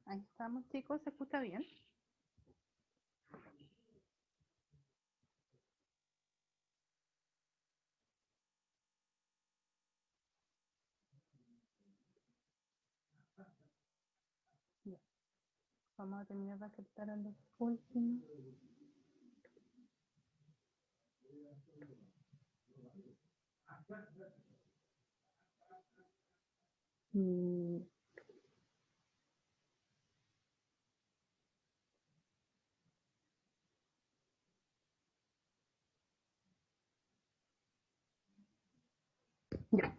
Ahí estamos, chicos, ¿se escucha bien? Ya. Vamos a terminar de aceptar a los últimos. Y ya,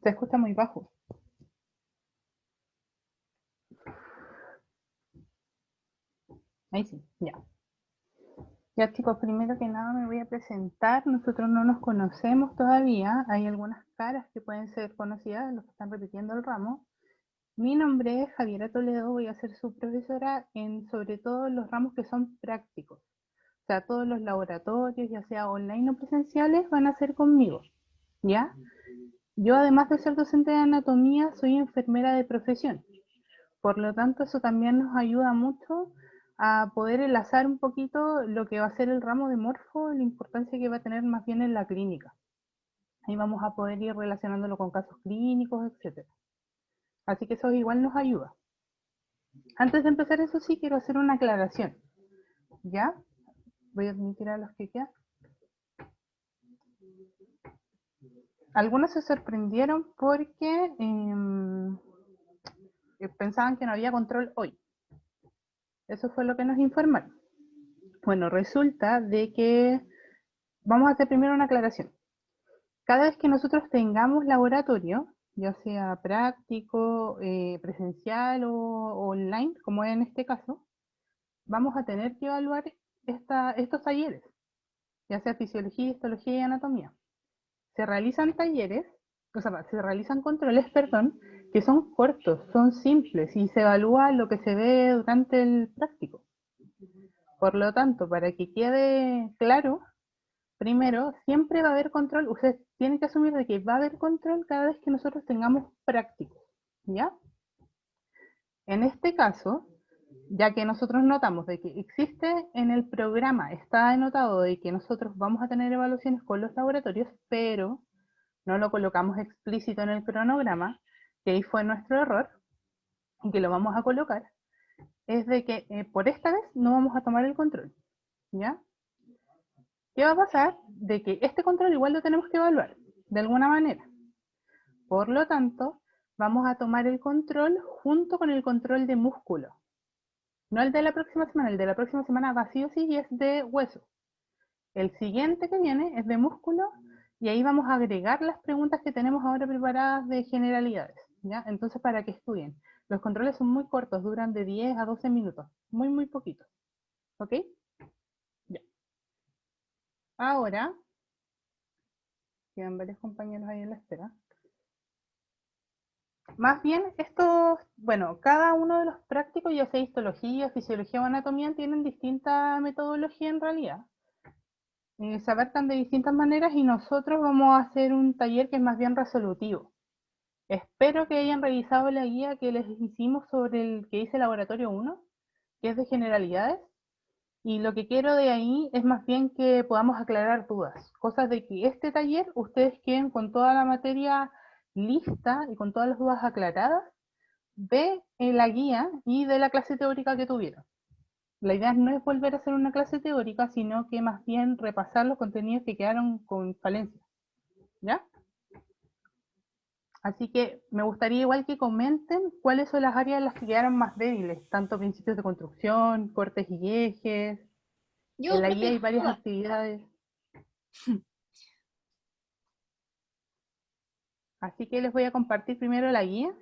se escucha muy bajo. Ahí sí, ya. Ya chicos, primero que nada me voy a presentar. Nosotros no nos conocemos todavía. Hay algunas caras que pueden ser conocidas, los que están repitiendo el ramo. Mi nombre es Javiera Toledo, voy a ser su profesora en sobre todo los ramos que son prácticos. O sea, todos los laboratorios, ya sea online o presenciales, van a ser conmigo, ¿ya? Yo, además de ser docente de anatomía, soy enfermera de profesión. Por lo tanto, eso también nos ayuda mucho a poder enlazar un poquito lo que va a ser el ramo de morfo, la importancia que va a tener más bien en la clínica. Ahí vamos a poder ir relacionándolo con casos clínicos, etc. Así que eso igual nos ayuda. Antes de empezar, eso sí, quiero hacer una aclaración. ¿Ya? Voy a admitir a los que quedan. Algunos se sorprendieron porque pensaban que no había control hoy. Eso fue lo que nos informaron. Bueno, resulta de que vamos a hacer primero una aclaración. Cada vez que nosotros tengamos laboratorio, ya sea práctico, presencial o online, como es en este caso, vamos a tener que evaluar estos talleres, ya sea fisiología, histología y anatomía. Se realizan talleres, o sea, se realizan controles, perdón, que son cortos, son simples y se evalúa lo que se ve durante el práctico. Por lo tanto, para que quede claro, primero, siempre va a haber control, ustedes tienen que asumir de que va a haber control cada vez que nosotros tengamos prácticos, ¿ya? En este caso, ya que nosotros notamos de que existe en el programa, está anotado de que nosotros vamos a tener evaluaciones con los laboratorios, pero no lo colocamos explícito en el cronograma, que ahí fue nuestro error, y que lo vamos a colocar, es de que por esta vez no vamos a tomar el control, ¿ya? ¿Qué va a pasar? De que este control igual lo tenemos que evaluar, de alguna manera. Por lo tanto, vamos a tomar el control junto con el control de músculo. No el de la próxima semana, el de la próxima semana va sí o sí y es de hueso. El siguiente que viene es de músculo y ahí vamos a agregar las preguntas que tenemos ahora preparadas de generalidades, ¿ya? Entonces, para que estudien. Los controles son muy cortos, duran de 10 a 12 minutos, muy poquito, ¿ok? Ya. Ahora, quedan varios compañeros ahí en la espera. Más bien, estos, bueno, cada uno de los prácticos, ya sea histología, fisiología o anatomía, tienen distinta metodología en realidad. Se abarcan de distintas maneras y nosotros vamos a hacer un taller que es más bien resolutivo. Espero que hayan revisado la guía que les hicimos sobre el que dice Laboratorio 1, que es de generalidades, y lo que quiero de ahí es más bien que podamos aclarar dudas, cosas de que este taller ustedes queden con toda la materia lista y con todas las dudas aclaradas de la guía y de la clase teórica que tuvieron. La idea no es volver a hacer una clase teórica, sino que más bien repasar los contenidos que quedaron con falencia, ¿ya? Así que me gustaría igual que comenten cuáles son las áreas en las que quedaron más débiles, tanto principios de construcción, cortes y ejes. En Yo, la guía profe, hay varias actividades. Así que les voy a compartir primero la guía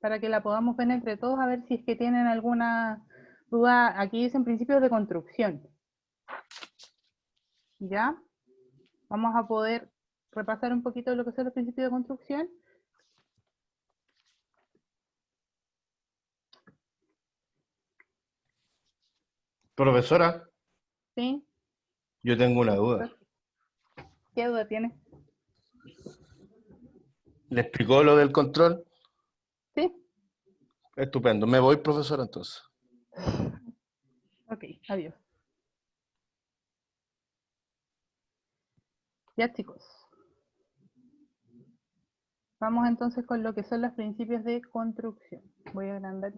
para que la podamos ver entre todos a ver si es que tienen alguna duda. Aquí dicen principios de construcción. ¿Ya? Vamos a poder repasar un poquito lo que son los principios de construcción. Profesora, ¿Sí? yo tengo una duda. ¿Qué duda tiene? ¿Le explicó lo del control? ¿Sí? Estupendo. Me voy, profesora, entonces. Ok, adiós. Ya, chicos. Vamos entonces con lo que son los principios de construcción. Voy a agrandar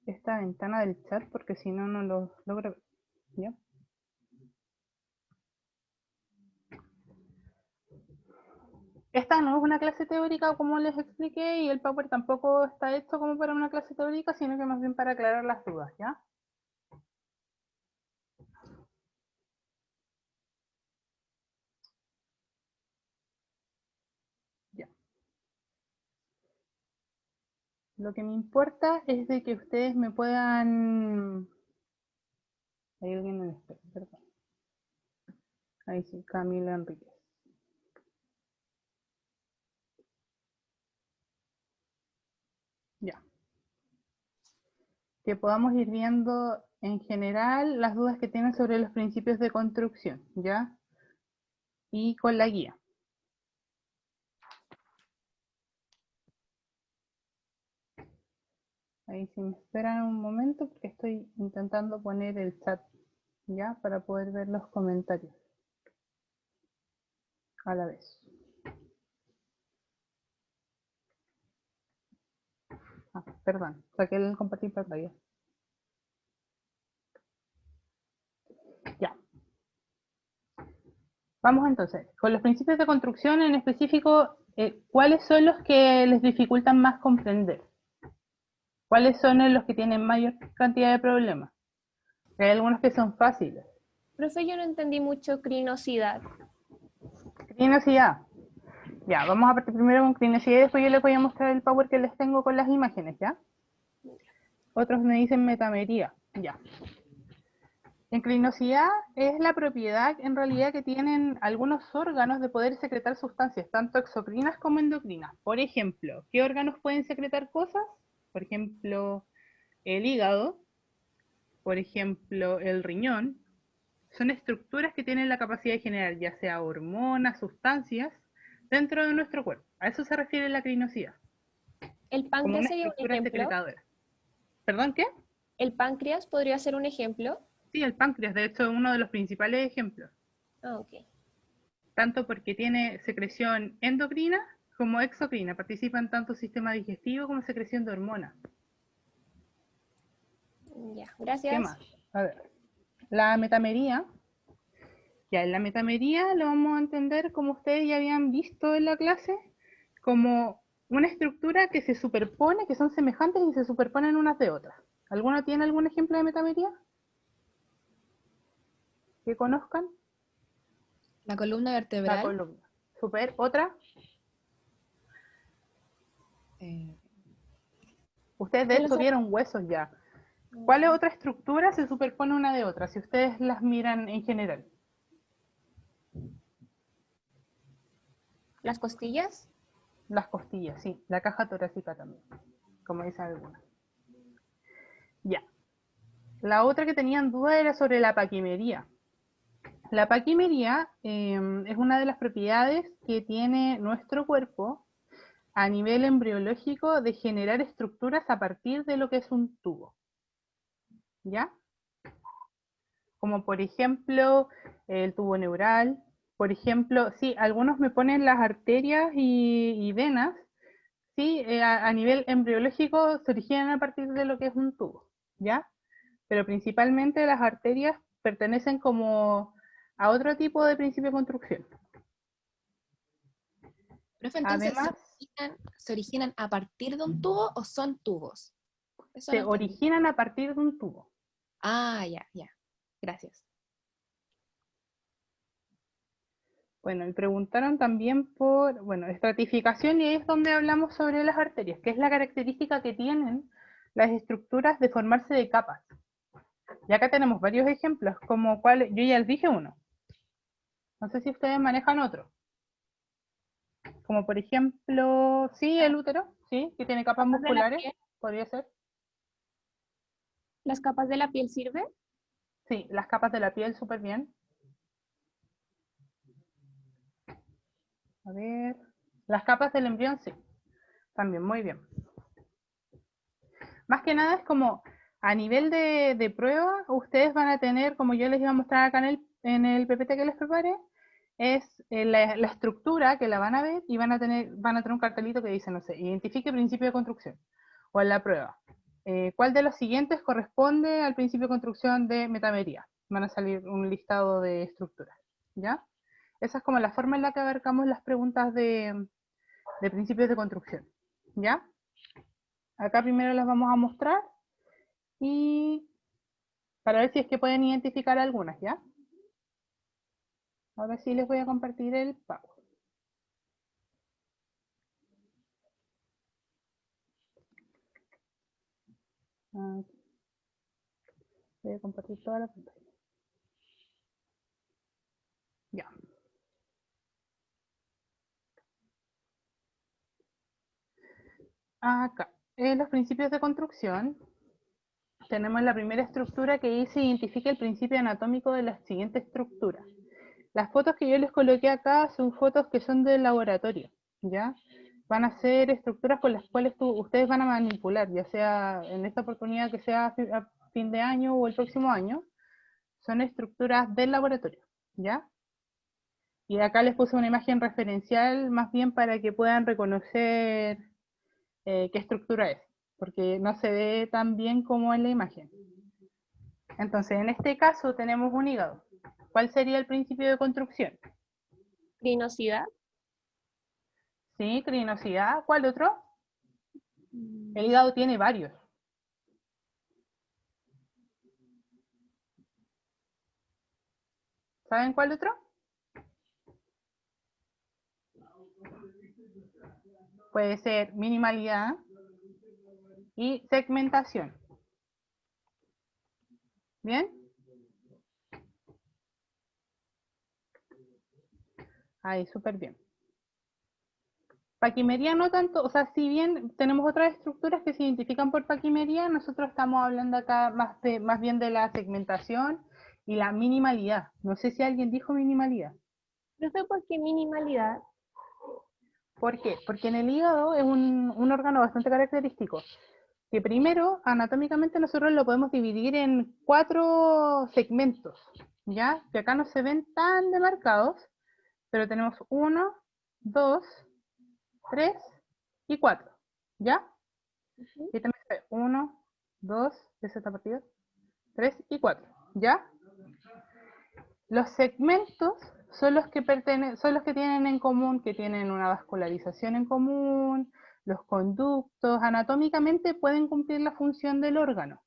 esta ventana del chat porque si no, no lo logro ver. ¿Ya? Esta no es una clase teórica como les expliqué y el Power tampoco está hecho como para una clase teórica, sino que más bien para aclarar las dudas, ¿ya? Ya. Lo que me importa es de que ustedes me puedan... Hay alguien en espera, perdón. Ahí sí, Camila Enríquez. Ya. Que podamos ir viendo en general las dudas que tienen sobre los principios de construcción, ¿ya? Y con la guía. Ahí sí me esperan un momento porque estoy intentando poner el chat, ¿ya? Para poder ver los comentarios a la vez. Ah, perdón, saqué el compartir pantalla. Ya. Vamos entonces, con los principios de construcción en específico, ¿cuáles son los que les dificultan más comprender? ¿Cuáles son los que tienen mayor cantidad de problemas? Hay algunos que son fáciles. Profe, yo no entendí mucho crinosidad. Crinosidad. Ya, vamos a partir primero con crinosidad y después yo les voy a mostrar el power que les tengo con las imágenes, ¿ya? Otros me dicen metamería, ya. Encrinosidad es la propiedad en realidad que tienen algunos órganos de poder secretar sustancias, tanto exocrinas como endocrinas. Por ejemplo, ¿qué órganos pueden secretar cosas? Por ejemplo, el hígado, por ejemplo, el riñón. Son estructuras que tienen la capacidad de generar ya sea hormonas, sustancias, dentro de nuestro cuerpo. A eso se refiere la crinosidad, ¿El como páncreas una sería un estructura ejemplo? secretadora. ¿Perdón, qué? ¿El páncreas podría ser un ejemplo? Sí, el páncreas, de hecho, es uno de los principales ejemplos. Ah, ok. Tanto porque tiene secreción endocrina como exocrina. Participa en tanto sistema digestivo como secreción de hormonas. Ya, ¿Qué gracias. más? A ver. La metamería. Ya, en la metamería lo vamos a entender, como ustedes ya habían visto en la clase, como una estructura que se superpone, que son semejantes y se superponen unas de otras. ¿Alguno tiene algún ejemplo de metamería que conozcan? La columna La vertebral. columna. Super. ¿Otra? eh, Ustedes de hecho vieron huesos ya. ¿Cuál otra estructura se superpone una de otra? Si ustedes las miran en general. ¿Las costillas? Las costillas, sí. La caja torácica también, como dicen algunas. Ya. La otra que tenían duda era sobre la paquimería. La paquimería es una de las propiedades que tiene nuestro cuerpo a nivel embriológico de generar estructuras a partir de lo que es un tubo. ¿Ya? Como por ejemplo el tubo neural, por ejemplo, sí, algunos me ponen las arterias y venas, sí, a nivel embriológico se originan a partir de lo que es un tubo, ¿ya? Pero principalmente las arterias pertenecen como a otro tipo de principio de construcción. Profe, entonces, Además, ¿se originan a partir de un tubo o son tubos? Eso se no entendí. originan a partir de un tubo. Ah, ya, ya. Gracias. Bueno, y preguntaron también por, bueno, estratificación, y ahí es donde hablamos sobre las arterias, que es la característica que tienen las estructuras de formarse de capas. Y acá tenemos varios ejemplos, como cuál, yo ya les dije uno. No sé si ustedes manejan otro. Como por ejemplo, sí, el útero, sí, que tiene capas ¿Capas de la musculares, piel? podría ser. ¿Las capas de la piel sirven? Sí, las capas de la piel, súper bien. A ver, las capas del embrión, sí. También, muy bien. Más que nada es como a nivel de prueba, ustedes van a tener, como yo les iba a mostrar acá en el PPT que les preparé, es la estructura que la van a ver y van a tener un cartelito que dice, no sé, identifique principio de construcción. O en la prueba, ¿cuál de los siguientes corresponde al principio de construcción de metamería? Van a salir un listado de estructuras, ¿ya? Esa es como la forma en la que abarcamos las preguntas de principios de construcción, ¿ya? Acá primero las vamos a mostrar y para ver si es que pueden identificar algunas, ¿ya? Ahora sí les voy a compartir el PowerPoint. Voy a compartir toda la pantalla. Ya. Acá, en los principios de construcción, tenemos la primera estructura que dice identifica el principio anatómico de la siguiente estructura. Las fotos que yo les coloqué acá son fotos que son del laboratorio, ¿ya? Van a ser estructuras con las cuales ustedes van a manipular, ya sea en esta oportunidad que sea a fin de año o el próximo año, son estructuras del laboratorio, ¿ya? Y acá les puse una imagen referencial más bien para que puedan reconocer qué estructura es, porque no se ve tan bien como en la imagen. Entonces, en este caso tenemos un hígado. ¿Cuál sería el principio de construcción? Crinosidad. Sí, crinosidad. ¿Cuál otro? El hígado tiene varios. ¿Saben cuál otro? Puede ser minimalidad y segmentación. ¿Bien? Ahí, súper bien. Paquimería no tanto, o sea, si bien tenemos otras estructuras que se identifican por paquimería, nosotros estamos hablando acá más bien de la segmentación y la minimalidad. No sé si alguien dijo minimalidad. Profe, ¿por qué minimalidad? ¿Por qué? Porque en el hígado es un órgano bastante característico, que primero, anatómicamente nosotros lo podemos dividir en 4 segmentos, ¿ya? Que acá no se ven tan demarcados, pero tenemos 1, 2, 3 y 4, ¿ya? Y también se ve 1, 2, esa está partida, 3 y 4, ¿ya? Los segmentos son los que tienen en común, que tienen una vascularización en común, los conductos, anatómicamente pueden cumplir la función del órgano.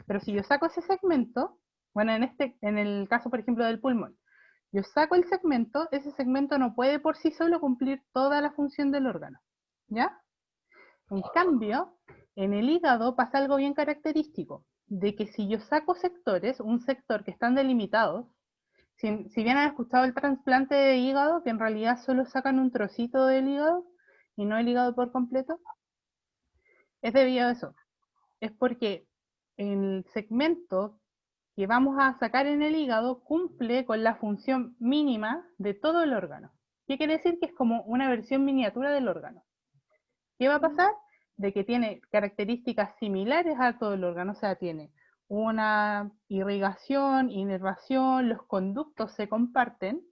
Pero si yo saco ese segmento, bueno, en el caso, por ejemplo, del pulmón, yo saco el segmento, ese segmento no puede por sí solo cumplir toda la función del órgano, ¿ya? En cambio, en el hígado pasa algo bien característico, de que si yo saco sectores, un sector que están delimitados, si bien han escuchado el trasplante de hígado, que en realidad solo sacan un trocito del hígado y no el hígado por completo, es debido a eso. Es porque el segmento que vamos a sacar en el hígado cumple con la función mínima de todo el órgano. ¿Qué quiere decir? Que es como una versión miniatura del órgano. ¿Qué va a pasar? De que tiene características similares a todo el órgano, o sea, tiene una irrigación, inervación, los conductos se comparten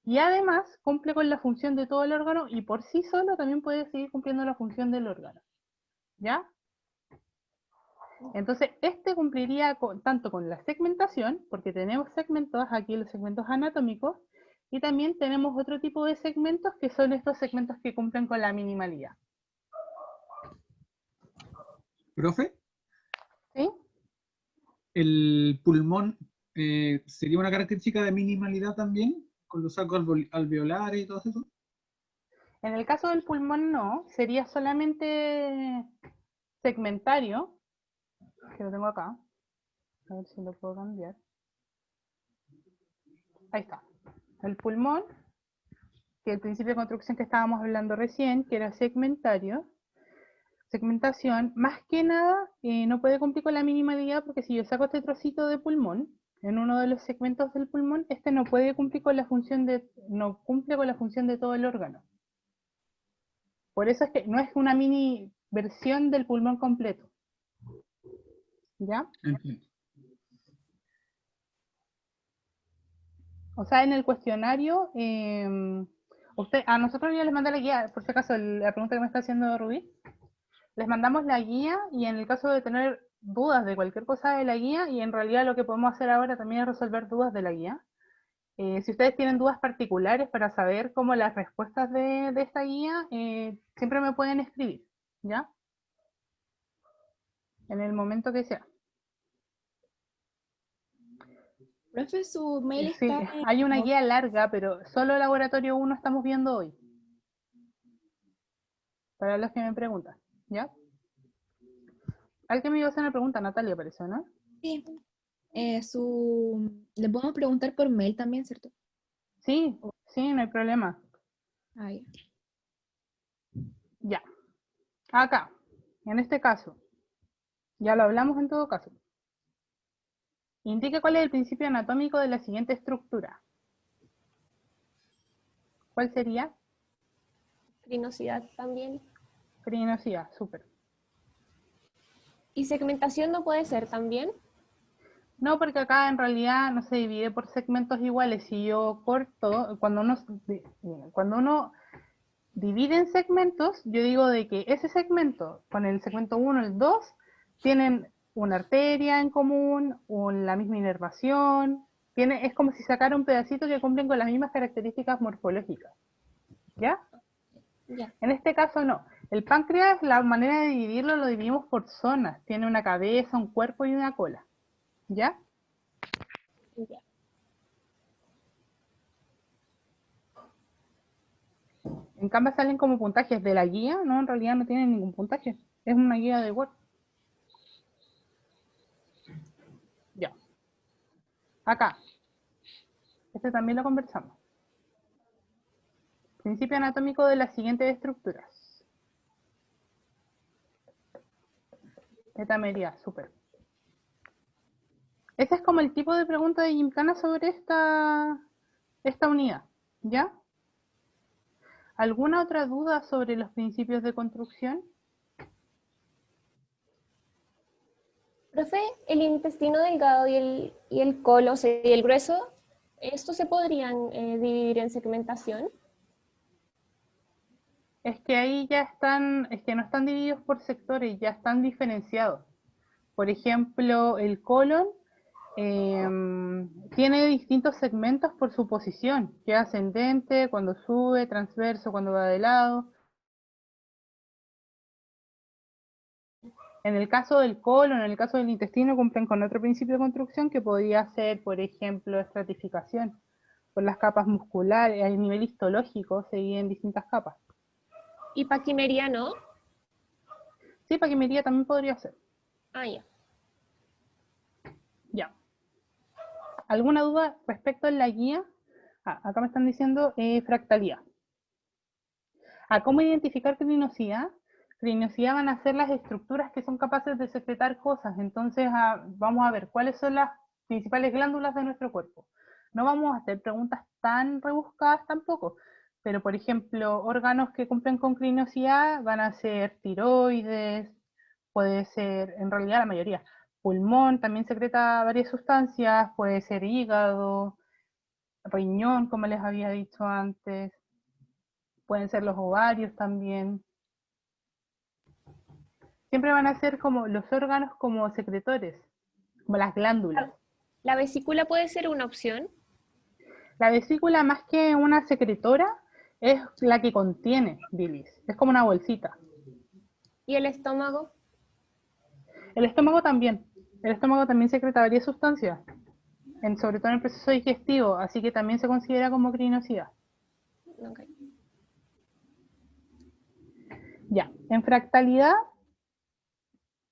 y además cumple con la función de todo el órgano y por sí solo también puede seguir cumpliendo la función del órgano. ¿Ya? Entonces, este cumpliría tanto con la segmentación, porque tenemos segmentos, aquí los segmentos anatómicos, y también tenemos otro tipo de segmentos que son estos segmentos que cumplen con la minimalidad. ¿Profe? ¿Sí? ¿El pulmón sería una característica de minimalidad también? ¿Con los sacos alveolares y todo eso? En el caso del pulmón no, sería solamente segmentario, que lo tengo acá, a ver si lo puedo cambiar. Ahí está. El pulmón, que el principio de construcción que estábamos hablando recién, que era segmentario, segmentación, más que nada, no puede cumplir con la minimalidad porque si yo saco este trocito de pulmón, en uno de los segmentos del pulmón, este no puede cumplir con la función no cumple con la función de todo el órgano. Por eso es que no es una mini versión del pulmón completo. ¿Ya? Entiendo. O sea, en el cuestionario, a nosotros ya les mandé la guía, por si acaso, la pregunta que me está haciendo Rubí. Les mandamos la guía y en el caso de tener dudas de cualquier cosa de la guía, y en realidad lo que podemos hacer ahora también es resolver dudas de la guía. Si ustedes tienen dudas particulares para saber cómo las respuestas de esta guía, siempre me pueden escribir, ¿ya? En el momento que sea. Profe, su mail Sí, está en... hay una guía larga, pero solo laboratorio 1 estamos viendo hoy. Para los que me preguntan, ¿ya? Alguien me iba a hacer una pregunta, Natalia, parece, ¿no? Sí. Le podemos preguntar por mail también, ¿cierto? Sí, sí, no hay problema. Ahí. Ya. Acá, en este caso, ya lo hablamos en todo caso. Indique cuál es el principio anatómico de la siguiente estructura. ¿Cuál sería? Crinosidad también. Crinosidad, súper. ¿Y segmentación no puede ser también? No, porque acá en realidad no se divide por segmentos iguales. Si yo corto, cuando uno divide en segmentos, yo digo de que ese segmento, con el segmento 1, el 2, tienen una arteria en común, la misma inervación, es como si sacara un pedacito que cumplen con las mismas características morfológicas. ¿Ya? Ya. En este caso no. El páncreas, la manera de dividirlo lo dividimos por zonas. Tiene una cabeza, un cuerpo y una cola. ¿Ya? Ya. En Canva salen como puntajes de la guía, no, en realidad no tienen ningún puntaje. Es una guía de Word. Ya. Acá. Este también lo conversamos. Principio anatómico de las siguientes estructuras. Etamería, súper. Ese es como el tipo de pregunta de Gimkhana sobre esta unidad, ¿ya? ¿Alguna otra duda sobre los principios de construcción? Profe, el intestino delgado y el colon, o sea, y el grueso, ¿estos se podrían dividir en segmentación? Es que ahí ya están, es que no están divididos por sectores, ya están diferenciados. Por ejemplo, el colon tiene distintos segmentos por su posición, que es ascendente, cuando sube, transverso, cuando va de lado. En el caso del colon, en el caso del intestino, cumplen con otro principio de construcción que podría ser, por ejemplo, estratificación. Por las capas musculares, a nivel histológico se dividen en distintas capas. ¿Y paquimería no? Sí, paquimería también podría ser. Ah, ya. Ya. ¿Alguna duda respecto a la guía? Acá me están diciendo fractalidad. ¿Cómo identificar crinosidad? Crinosidad van a ser las estructuras que son capaces de secretar cosas. Entonces, vamos a ver cuáles son las principales glándulas de nuestro cuerpo. No vamos a hacer preguntas tan rebuscadas tampoco, pero por ejemplo, órganos que cumplen con crinosidad van a ser tiroides, puede ser, en realidad la mayoría, pulmón también secreta varias sustancias, puede ser hígado, riñón, como les había dicho antes, pueden ser los ovarios también. Siempre van a ser como los órganos como secretores, como las glándulas. ¿La vesícula puede ser una opción? La vesícula, más que una secretora, es la que contiene bilis. Es como una bolsita. ¿Y el estómago? El estómago también. El estómago también secreta varias sustancias, sobre todo en el proceso digestivo, así que también se considera como crinosidad. Okay. Ya, en fractalidad,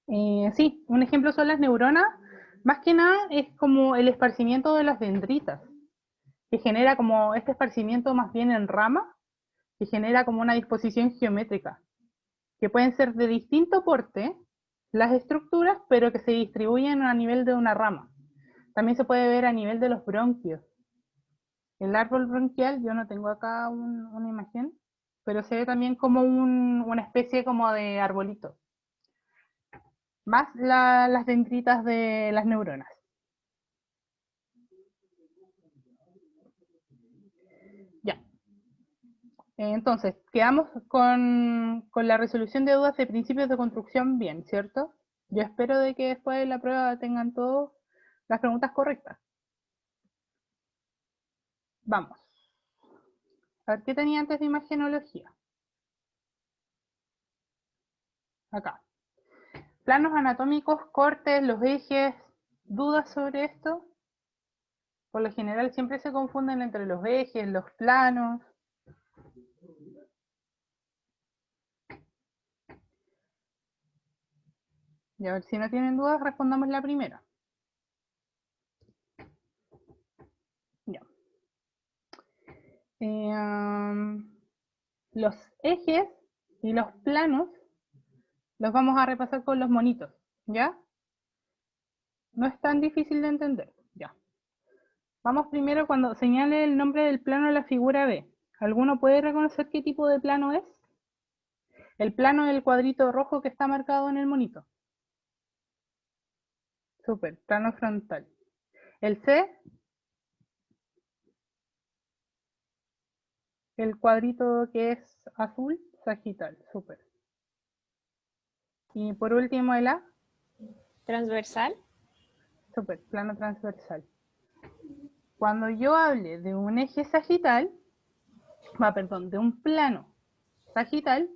sí, un ejemplo son las neuronas. Más que nada es como el esparcimiento de las dendritas, que genera como este esparcimiento más bien en rama, que genera como una disposición geométrica, que pueden ser de distinto porte las estructuras, pero que se distribuyen a nivel de una rama. También se puede ver a nivel de los bronquios. El árbol bronquial, yo no tengo acá una imagen, pero se ve también como una especie como de arbolito. Más las dendritas de las neuronas. Ya. Entonces, quedamos con la resolución de dudas de principios de construcción bien, ¿cierto? Yo espero de que después de la prueba tengan todas las preguntas correctas. Vamos. A ver, ¿qué tenía antes de imagenología? Acá. Planos anatómicos, cortes, los ejes, ¿dudas sobre esto? Por lo general siempre se confunden entre los ejes, los planos. Y a ver, si no tienen dudas, respondamos la primera. Ya. Los ejes y los planos los vamos a repasar con los monitos, ¿ya? No es tan difícil de entender, ya. Vamos primero cuando señale el nombre del plano de la figura B. ¿Alguno puede reconocer qué tipo de plano es? El plano del cuadrito rojo que está marcado en el monito. Súper, plano frontal. El C, el cuadrito que es azul, sagital, súper. Y por último el A, Transversal. súper, plano transversal. Cuando yo hable de un eje sagital, de un plano sagital,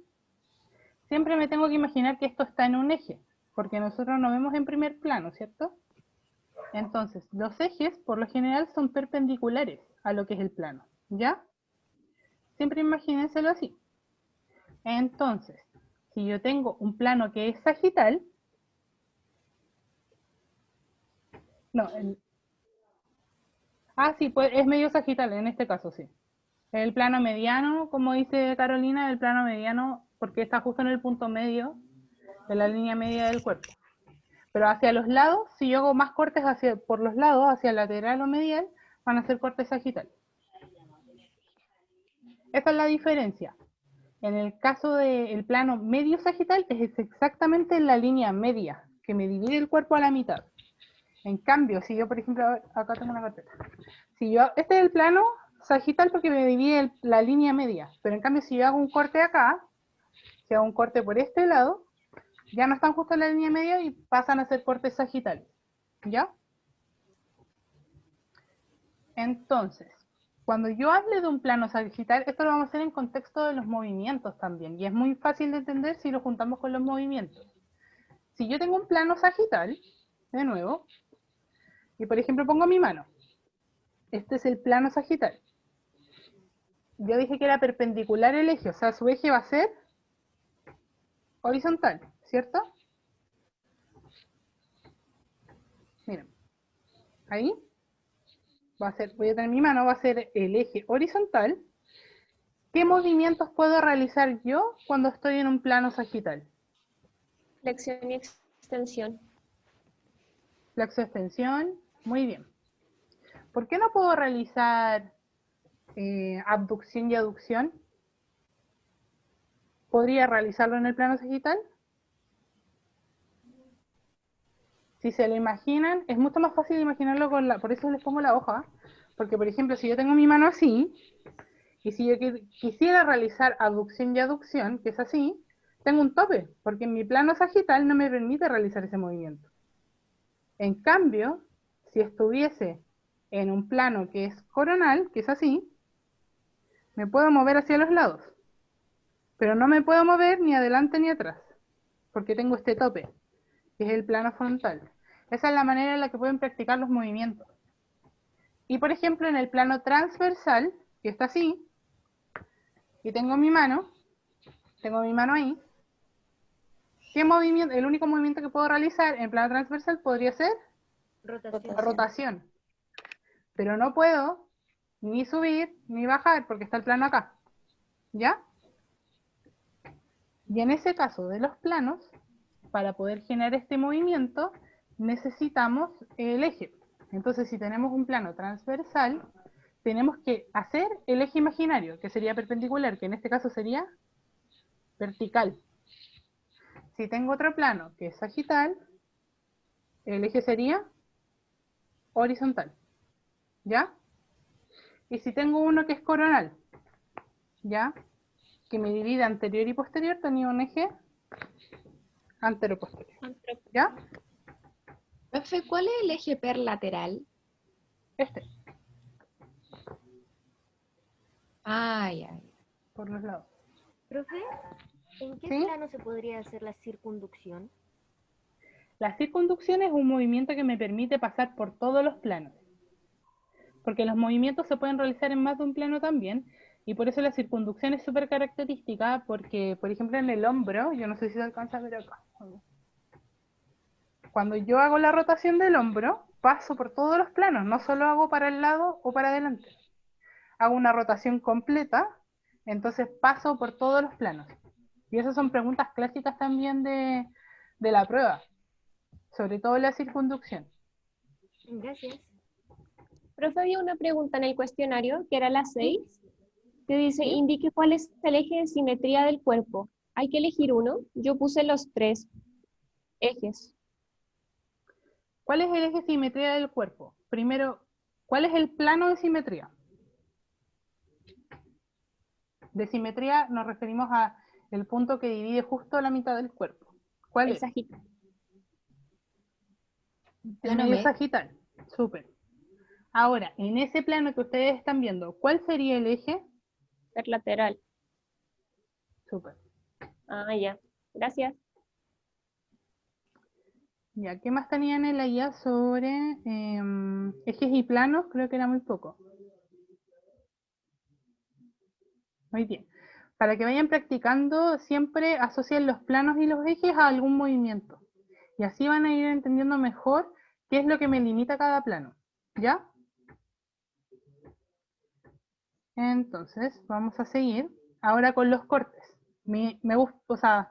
siempre me tengo que imaginar que esto está en un eje, porque nosotros nos vemos en primer plano, ¿cierto? Entonces, los ejes, por lo general, son perpendiculares a lo que es el plano, ¿ya? Siempre imagínenselo así. Entonces, si yo tengo un plano que es sagital, no, sí, pues es medio sagital en este caso, sí. El plano mediano, como dice Carolina, el plano mediano, porque está justo en el punto medio de la línea media del cuerpo. Pero hacia los lados, si yo hago más cortes por los lados, hacia lateral o medial, van a ser cortes sagitales. Esa es la diferencia. En el caso del plano medio sagital, es exactamente en la línea media, que me divide el cuerpo a la mitad. En cambio, si yo, por ejemplo, acá tengo una carpeta. Este es el plano sagital porque me divide la línea media. Pero en cambio, si yo hago un corte acá, si hago un corte por este lado, ya no están justo en la línea media y pasan a ser cortes sagitales. ¿Ya? Entonces, cuando yo hable de un plano sagital, esto lo vamos a hacer en contexto de los movimientos también. Y es muy fácil de entender si lo juntamos con los movimientos. Si yo tengo un plano sagital, de nuevo, y por ejemplo pongo mi mano. Este es el plano sagital. Yo dije que era perpendicular el eje, o sea, su eje va a ser horizontal, ¿cierto? Miren, ahí voy a tener mi mano, va a ser el eje horizontal. ¿Qué movimientos puedo realizar yo cuando estoy en un plano sagital? Flexión y extensión. Flexo-extensión, muy bien. ¿Por qué no puedo realizar abducción y aducción? ¿Podría realizarlo en el plano sagital? Si se lo imaginan, es mucho más fácil imaginarlo por eso les pongo la hoja, porque por ejemplo, si yo tengo mi mano así, y si yo quisiera realizar abducción y aducción, que es así, tengo un tope, porque en mi plano sagital no me permite realizar ese movimiento. En cambio, si estuviese en un plano que es coronal, que es así, me puedo mover hacia los lados, pero no me puedo mover ni adelante ni atrás, porque tengo este tope, que es el plano frontal. Esa es la manera en la que pueden practicar los movimientos. Y por ejemplo, en el plano transversal, que está así, y tengo mi mano ahí, ¿qué movimiento? El único movimiento que puedo realizar en plano transversal podría ser Rotación. rotación. Pero no puedo ni subir ni bajar porque está el plano acá. ¿Ya? Y en ese caso de los planos, para poder generar este movimiento, necesitamos el eje. Entonces, si tenemos un plano transversal, tenemos que hacer el eje imaginario, que sería perpendicular, que en este caso sería vertical. Si tengo otro plano que es sagital, el eje sería horizontal, ¿ya? Y si tengo uno que es coronal, ¿ya? Que me divide anterior y posterior, tenía un eje antero-posterior, ¿ya? Profe, ¿cuál es el eje perlateral? Este, Ay, ay. por los lados. Profe, ¿en qué ¿Sí? plano se podría hacer la circunducción? La circunducción es un movimiento que me permite pasar por todos los planos. Porque los movimientos se pueden realizar en más de un plano también, y por eso la circunducción es súper característica, porque, por ejemplo, en el hombro, yo no sé si se alcanza a ver acá. Cuando yo hago la rotación del hombro, paso por todos los planos, no solo hago para el lado o para adelante. Hago una rotación completa, entonces paso por todos los planos. Y esas son preguntas clásicas también de la prueba, sobre todo la circunducción. Gracias. Profe, había una pregunta en el cuestionario, que era la 6, que dice, ¿Sí? indique cuál es el eje de simetría del cuerpo. Hay que elegir uno. Yo puse los 3 ejes. ¿Cuál es el eje de simetría del cuerpo? Primero, ¿cuál es el plano de simetría? De simetría nos referimos a el punto que divide justo la mitad del cuerpo. ¿Cuál El es? sagital. El Plano medio medio. sagital. Súper. Ahora, en ese plano que ustedes están viendo, ¿cuál sería el eje? Lateral. Súper. Ah, ya. Gracias. Ya, ¿qué más tenían en la guía sobre ejes y planos? Creo que era muy poco. Muy bien. Para que vayan practicando, siempre asocien los planos y los ejes a algún movimiento. Y así van a ir entendiendo mejor qué es lo que me limita cada plano. ¿Ya? Entonces, vamos a seguir ahora con los cortes. Me gusta, o sea,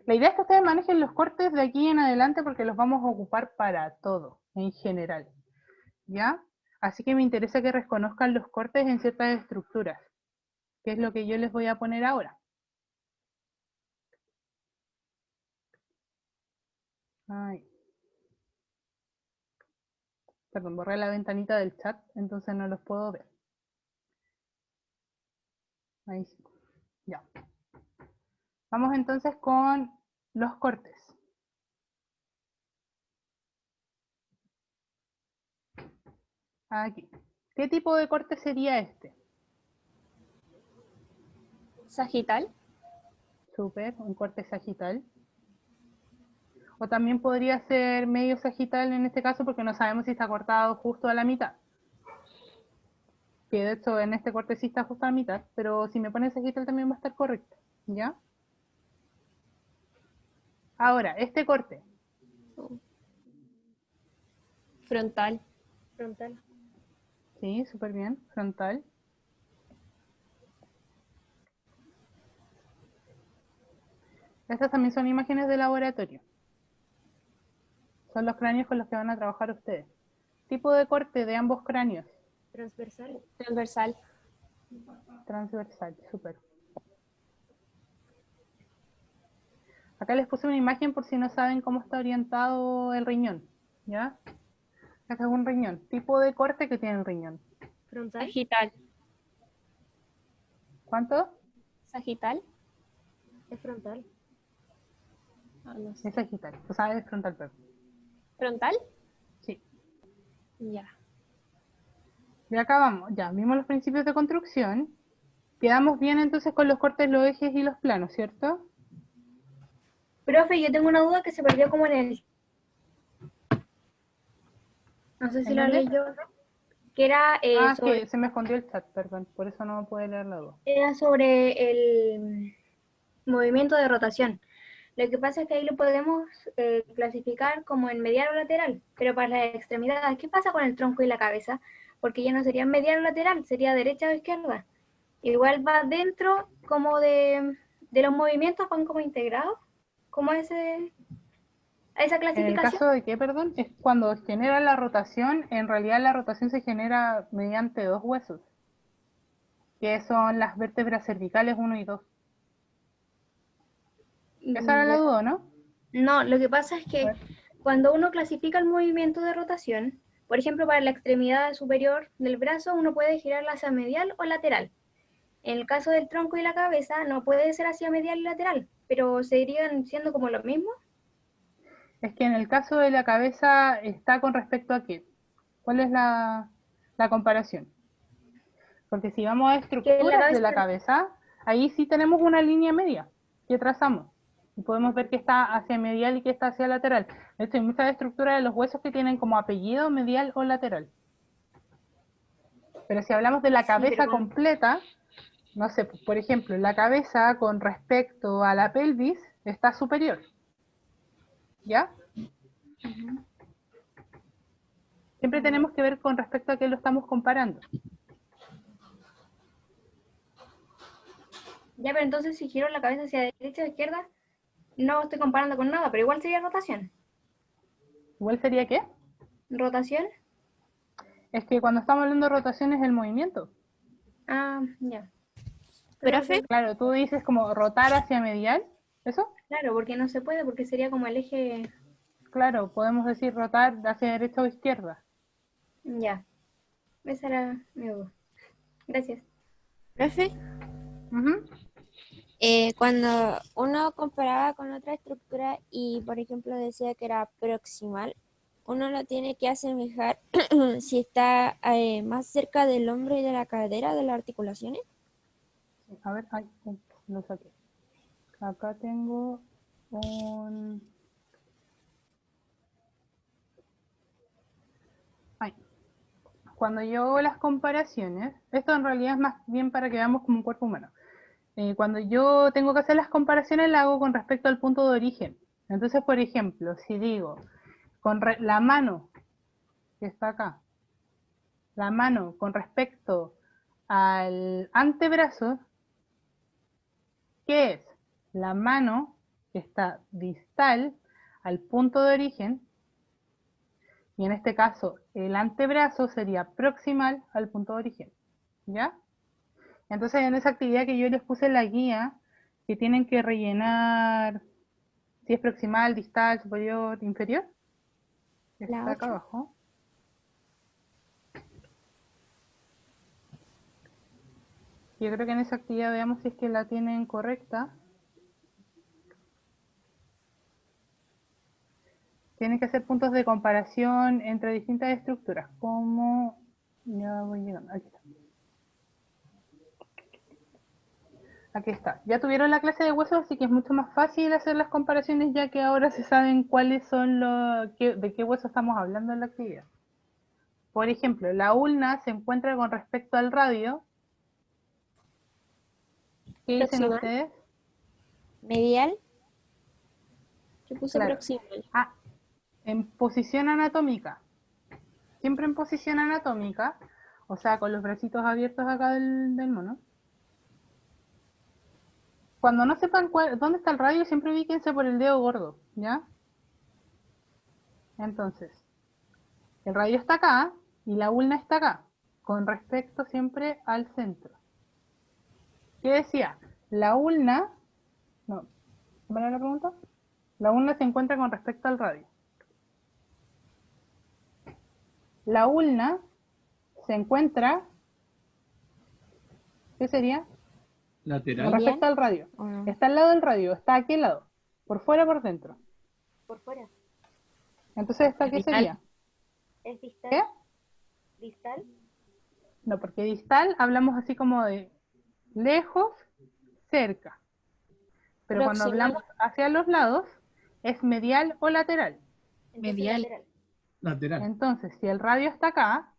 la idea es que ustedes manejen los cortes de aquí en adelante porque los vamos a ocupar para todo, en general. ¿Ya? Así que me interesa que reconozcan los cortes en ciertas estructuras, que es lo que yo les voy a poner ahora. Ay. Perdón, borré la ventanita del chat, entonces no los puedo ver. Ahí sí. Ya. Vamos entonces con los cortes. Aquí. ¿Qué tipo de corte sería este? Sagital. Súper, un corte sagital. O también podría ser medio sagital en este caso porque no sabemos si está cortado justo a la mitad. Que de hecho en este corte sí está justo a la mitad, pero si me pone sagital también va a estar correcto. ¿Ya? Ahora, este corte. Frontal. Frontal. Sí, súper bien. Frontal. Estas también son imágenes de laboratorio. Son los cráneos con los que van a trabajar ustedes. Tipo de corte de ambos cráneos. Transversal. Transversal. Transversal, súper. Acá les puse una imagen por si no saben cómo está orientado el riñón. ¿Ya? Este es un riñón. Tipo de corte que tiene el riñón. Frontal. Sagital. ¿Cuánto? Sagital. Es frontal. Ah, no sé. Es sagital. O sea, es frontal, perdón. ¿Frontal? Sí. Ya. Y acá vamos. Ya, vimos los principios de construcción. Quedamos bien entonces con los cortes, los ejes y los planos, ¿cierto? Profe, yo tengo una duda que se perdió como en el... No sé si ¿En la dónde? leí yo. Que era, Ah, sobre, que se me escondió el chat, perdón. Por eso no pude leer la duda. era sobre el movimiento de rotación. Lo que pasa es que ahí lo podemos clasificar como en medial o lateral, pero para las extremidades, ¿qué pasa con el tronco y la cabeza? Porque ya no sería medial o lateral, sería derecha o izquierda. Igual va dentro como de los movimientos, van como integrados, como esa En el clasificación. caso de que, perdón, es cuando genera la rotación, en realidad la rotación se genera mediante dos huesos. que son las vértebras cervicales 1 y 2. Esa era la duda, ¿no? No, lo que pasa es A que ver. cuando uno clasifica el movimiento de rotación, por ejemplo, para la extremidad superior del brazo, uno puede girarla hacia medial o lateral. En el caso del tronco y la cabeza, no puede ser hacia medial y lateral, pero seguirían siendo como lo mismo. Es que en el caso de la cabeza está con respecto a qué. ¿Cuál es la comparación? Porque si vamos a Que la estructuras de la cabeza, cabeza, ahí sí tenemos una línea media que trazamos. Y podemos ver que está hacia medial y que está hacia lateral. De hecho, hay muchas estructuras de los huesos que tienen como apellido medial o lateral. Pero si hablamos de la Sí, cabeza pero completa, no sé, por ejemplo, la cabeza con respecto a la pelvis está superior. ¿Ya? Siempre tenemos que ver con respecto a qué lo estamos comparando. ya, pero entonces si giro la cabeza hacia derecha o izquierda, no estoy comparando con nada, pero igual sería rotación. ¿Igual sería qué? ¿Rotación? Es que cuando estamos hablando de rotación es el movimiento. Ah, ya. Profe, Claro, tú dices como rotar hacia medial, ¿eso? Claro, porque no se puede, porque sería como el eje. Claro, podemos decir rotar hacia derecha o izquierda. Ya, esa era mi duda. Gracias. profe, Ujú. cuando uno comparaba con otra estructura y, por ejemplo, decía que era proximal, uno lo tiene que asemejar si está más cerca del hombro y de la cadera, de las articulaciones. A ver, ay, lo saqué. Acá tengo un... Ay. Cuando yo hago las comparaciones, esto en realidad es más bien para que veamos como un cuerpo humano. Cuando yo tengo que hacer las comparaciones, las hago con respecto al punto de origen. Entonces, por ejemplo, si digo, la mano que está acá, la mano con respecto al antebrazo, ¿qué es? La mano que está distal al punto de origen, y en este caso el antebrazo sería proximal al punto de origen, ¿ya? Entonces en esa actividad que yo les puse en la guía, que tienen que rellenar si es proximal, distal, superior, inferior, que La está acá 8. abajo. Yo creo que en esa actividad veamos si es que la tienen correcta. Tienen que hacer puntos de comparación entre distintas estructuras, como... Ya voy llegando, aquí está. Aquí está. Ya tuvieron la clase de huesos, así que es mucho más fácil hacer las comparaciones ya que ahora se saben cuáles son de qué hueso estamos hablando en la actividad. Por ejemplo, la ulna se encuentra con respecto al radio. ¿Qué dicen Proximal. ustedes? Medial. Yo puse Claro. proximal. Ah, en posición anatómica. Siempre en posición anatómica, o sea, con los bracitos abiertos acá del mono. Cuando no sepan dónde está el radio, siempre ubíquense por el dedo gordo, ¿ya? Entonces, el radio está acá y la ulna está acá, con respecto siempre al centro. ¿Qué decía? La ulna, no, ¿cómo era la pregunta? La ulna se encuentra con respecto al radio. La ulna se encuentra, ¿qué sería? Con Lateral. respecto al radio. ¿O no? Está al lado del radio, está aquí al lado. Por fuera o por dentro. Por fuera. Entonces, ¿esta qué Distal. sería? ¿Es distal? ¿Qué? ¿Distal? No, porque distal hablamos así como de lejos, cerca. Pero cuando Proximal. hablamos hacia los lados, es medial o lateral. Entonces Medial. lateral. Lateral. Entonces, si el radio está acá,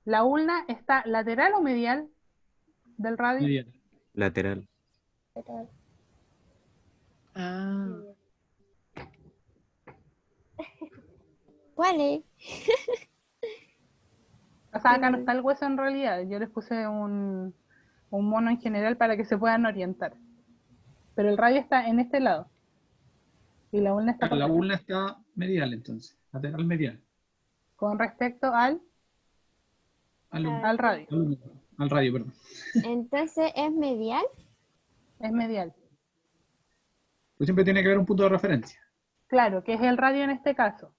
¿la ulna está lateral o medial del radio? Medial. Lateral. Ah. ¿Cuál es? O sea, acá no está el hueso en realidad. Yo les puse un mono en general para que se puedan orientar. Pero el radio está en este lado. Y la ulna está por La acá. ulna está medial entonces. Lateral medial. Con respecto al Al radio. húmero. Al radio, perdón. Entonces es medial. Es medial. Pues siempre tiene que haber un punto de referencia. Claro, que es el radio en este caso.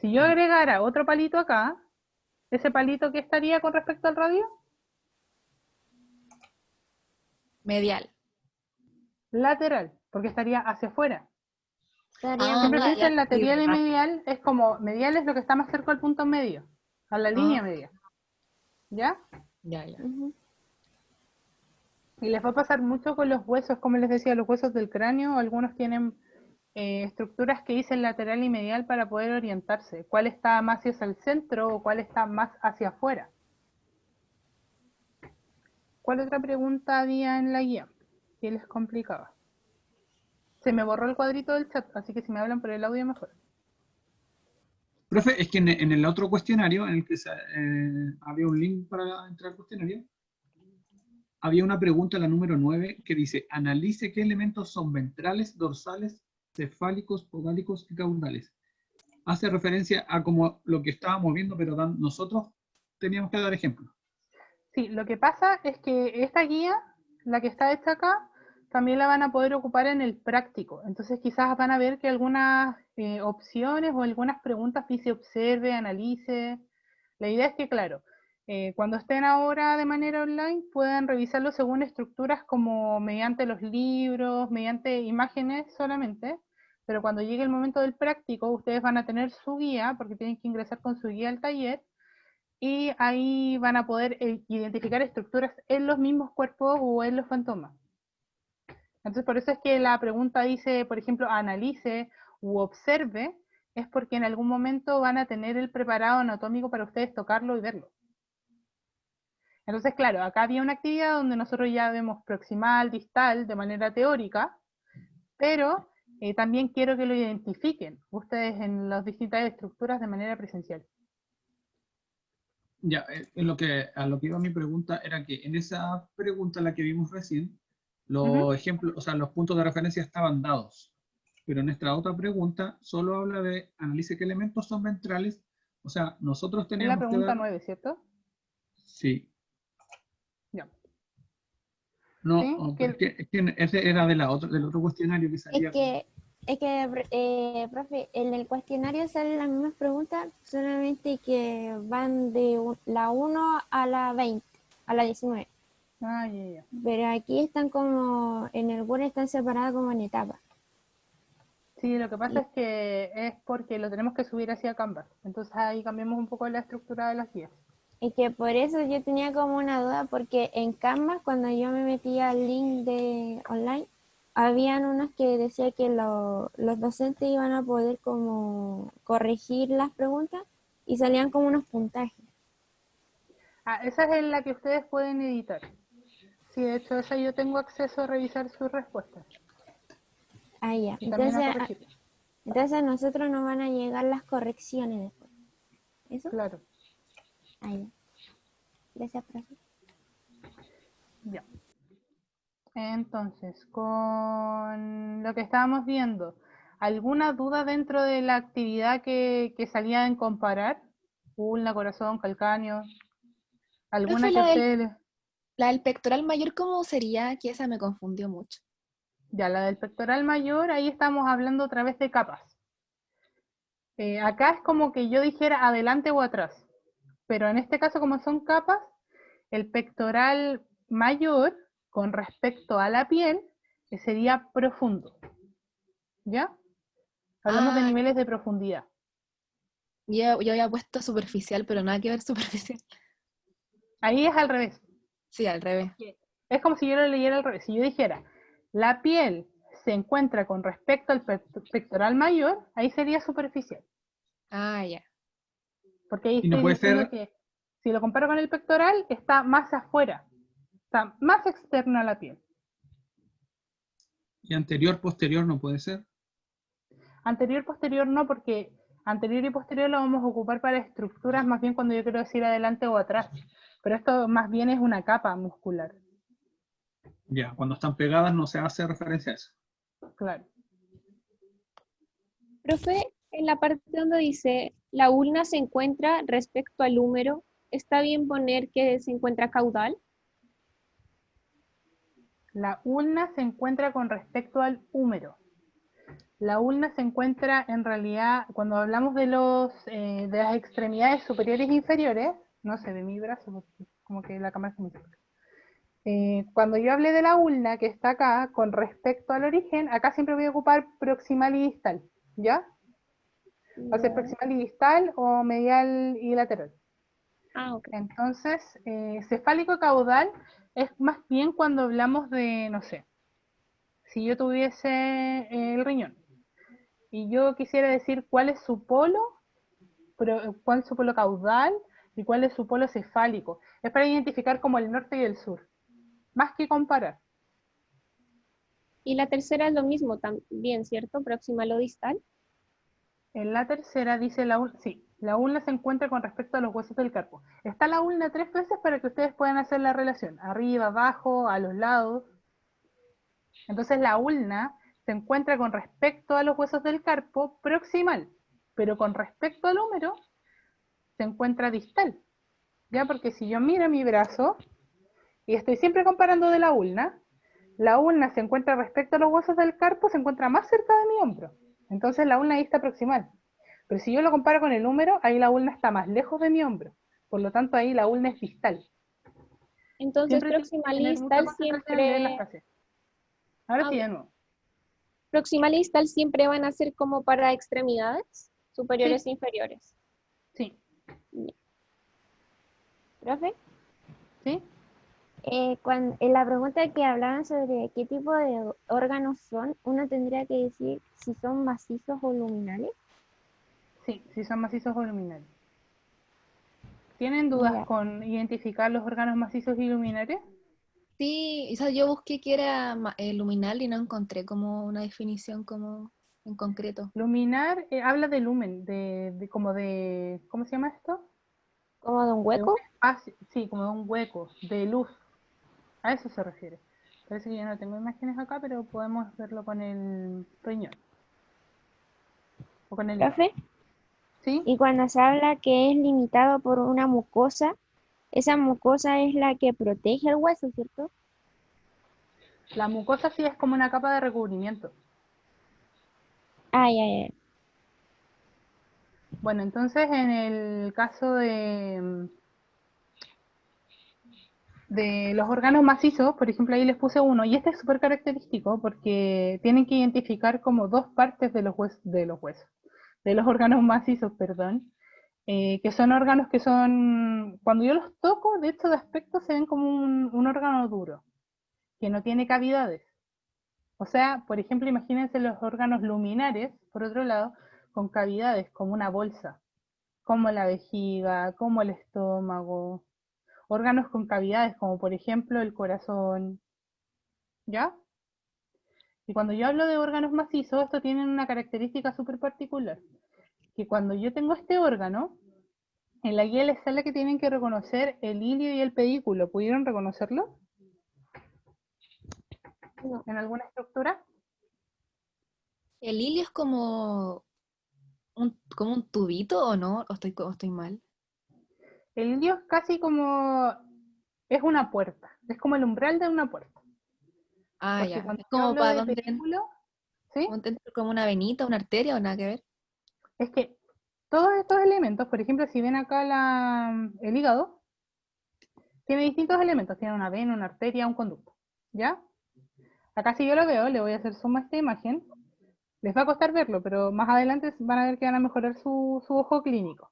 Si yo agregara otro palito acá, ¿ese palito qué estaría con respecto al radio? Medial. Lateral, porque estaría hacia afuera. Estaría Ah, Siempre ya, piensa en ya, lateral y sí, medial, es como medial es lo que está más cerca del punto medio, a la línea media. ¿Ya? Ya, ya. Ujú. Y les va a pasar mucho con los huesos, como les decía, los huesos del cráneo, algunos tienen estructuras que dicen lateral y medial para poder orientarse. ¿Cuál está más hacia el centro o cuál está más hacia afuera? ¿Cuál otra pregunta había en la guía que les complicaba? Se me borró el cuadrito del chat, así que si me hablan por el audio mejor. Profe, es que en el otro cuestionario, en el que había un link para entrar al cuestionario, había una pregunta, la número 9, que dice, analice qué elementos son ventrales, dorsales, cefálicos, podálicos y caudales. Hace referencia a como lo que estábamos viendo, pero nosotros teníamos que dar ejemplos. Sí, lo que pasa es que esta guía, la que está hecha acá, también la van a poder ocupar en el práctico. Entonces quizás van a ver que algunas opciones o algunas preguntas dice observe, analice. La idea es que, claro, cuando estén ahora de manera online puedan revisarlo según estructuras como mediante los libros, mediante imágenes solamente, pero cuando llegue el momento del práctico ustedes van a tener su guía, porque tienen que ingresar con su guía al taller, y ahí van a poder identificar estructuras en los mismos cuerpos o en los fantomas. Entonces por eso es que la pregunta dice, por ejemplo, analice u observe, es porque en algún momento van a tener el preparado anatómico para ustedes tocarlo y verlo. Entonces, claro, acá había una actividad donde nosotros ya vemos proximal, distal, de manera teórica, pero también quiero que lo identifiquen ustedes en las distintas estructuras de manera presencial. Ya, a lo que iba mi pregunta era que en esa pregunta, la que vimos recién, los ejemplos, o sea, los puntos de referencia estaban dados. Pero en esta otra pregunta solo habla de analice qué elementos son ventrales. O sea, nosotros Es la teníamos que pregunta dar... 9, ¿cierto? Sí. Ya. No, ¿Sí? pero es que ese era del otro cuestionario que salía. Profe, en el cuestionario salen las mismas preguntas, solamente que van de la 1 a la 20, a la 19. Ah, ya. Pero aquí están como, en el Word están separadas como en etapas. Sí, lo que pasa es que es porque lo tenemos que subir hacia Canvas. Entonces ahí cambiamos un poco la estructura de las guías. Y que por eso yo tenía como una duda, porque en Canvas, cuando yo me metía al link de online, habían unos que decía que los docentes iban a poder como corregir las preguntas y salían como unos puntajes. Ah, esa es en la que ustedes pueden editar. Sí, de hecho, esa yo tengo acceso a revisar sus respuestas. Ah, ya. Y también a Entonces, corregirlas. entonces a nosotros nos van a llegar las correcciones después. ¿Eso? Claro. Ah, ya. Gracias, profe. Ya. Entonces, con lo que estábamos viendo, ¿alguna duda dentro de la actividad que salía en comparar? Ulna, corazón, calcáneo. ¿Alguna Profe, que ustedes... la del pectoral mayor, ¿cómo sería? Que esa me confundió mucho. Ya, la del pectoral mayor, ahí estamos hablando otra vez de capas. Acá es como que yo dijera adelante o atrás, pero en este caso como son capas, el pectoral mayor con respecto a la piel sería profundo, ¿ya? Hablamos de Ah, niveles de profundidad. yo había puesto superficial, pero nada que ver superficial. Ahí es al revés. Sí, al revés. Es como si yo lo leyera al revés. Si yo dijera, la piel se encuentra con respecto al pectoral mayor, ahí sería superficial. Ah, ya. Porque ahí Y no estoy puede diciendo ser, que si lo comparo con el pectoral, está más afuera, está más externo a la piel. y anterior, posterior no puede ser. Anterior, posterior no, porque anterior y posterior lo vamos a ocupar para estructuras más bien cuando yo quiero decir adelante o atrás. Pero esto más bien es una capa muscular. Ya, cuando están pegadas no se hace referencia a eso. Claro. Profe, en la parte donde dice la ulna se encuentra respecto al húmero, ¿está bien poner que se encuentra caudal? La ulna se encuentra con respecto al húmero. La ulna se encuentra en realidad, cuando hablamos de de las extremidades superiores e inferiores, no se ve mi brazo, porque como que la cámara se me toca. Cuando yo hablé de la ulna, que está acá, con respecto al origen, acá siempre voy a ocupar proximal y distal, ¿ya? Va a ser Ya. proximal y distal o medial y lateral. Ah, ok. Entonces, cefálico caudal es más bien cuando hablamos de, no sé, si yo tuviese el riñón y yo quisiera decir cuál es su polo, cuál es su polo caudal y cuál es su polo cefálico. Es para identificar como el norte y el sur, más que comparar. Y la tercera es lo mismo también, ¿cierto? Proximal o distal. En la tercera dice sí, la ulna se encuentra con respecto a los huesos del carpo. Está la ulna 3 veces para que ustedes puedan hacer la relación, arriba, abajo, a los lados. Entonces la ulna se encuentra con respecto a los huesos del carpo proximal, pero con respecto al húmero se encuentra distal. ¿Ya? Porque si yo miro mi brazo y estoy siempre comparando de la ulna se encuentra respecto a los huesos del carpo, se encuentra más cerca de mi hombro. Entonces la ulna ahí está proximal. Pero si yo lo comparo con el húmero, ahí la ulna está más lejos de mi hombro. Por lo tanto, ahí la ulna es distal. Entonces, Siempre tienes que proximal y tener mucha distal concentración en leer la siempre, frase. Ahora ah, sí, ok. de nuevo. Proximal y distal siempre van a ser como para extremidades superiores Sí, e inferiores. sí, Profe, sí. en la pregunta que hablaban sobre qué tipo de órganos son, uno tendría que decir si son macizos o luminales. Sí, sí son macizos o luminares. ¿Tienen dudas Ya. con identificar los órganos macizos y luminares? Sí, o sea, yo busqué que era luminal y no encontré como una definición como en concreto. Luminar habla de lumen, como de, ¿cómo se llama esto? ¿Como de un De un hueco? espacio, sí, como de un hueco, de luz. A eso se refiere. Parece que yo no tengo imágenes acá, pero podemos verlo con el riñón o con el hígado. Profe, ¿Sí? y cuando se habla que es limitado por una mucosa, esa mucosa es la que protege el hueso, ¿cierto? La mucosa sí es como una capa de recubrimiento. Ah, ya, ya. Bueno, entonces en el caso de los órganos macizos, por ejemplo, ahí les puse uno, y este es súper característico porque tienen que identificar como dos partes de de los órganos macizos, perdón, que son órganos que son, cuando yo los toco, de hecho de aspecto se ven como un órgano duro, que no tiene cavidades. O sea, por ejemplo, imagínense los órganos luminares, por otro lado, con cavidades como una bolsa, como la vejiga, como el estómago, órganos con cavidades como por ejemplo el corazón, ¿ya? Y cuando yo hablo de órganos macizos, esto tiene una característica súper particular, que cuando yo tengo este órgano, en la guía les sale que tienen que reconocer el ilio y el pedículo. ¿Pudieron reconocerlo No. en alguna estructura? ¿El hilio es como un tubito o no? ¿O estoy mal? El ilio es casi como, es una puerta, es como el umbral de una puerta. Ah, Porque ya. cuando Es yo como hablo para de dónde, pedículo, ¿sí? como dentro, como una venita, una arteria o nada que ver. Es que todos estos elementos, por ejemplo, si ven acá el hígado, tiene distintos elementos, tiene una vena, una arteria, un conducto, ¿ya? Acá si yo lo veo, le voy a hacer zoom a esta imagen, les va a costar verlo, pero más adelante van a ver que van a mejorar su ojo clínico.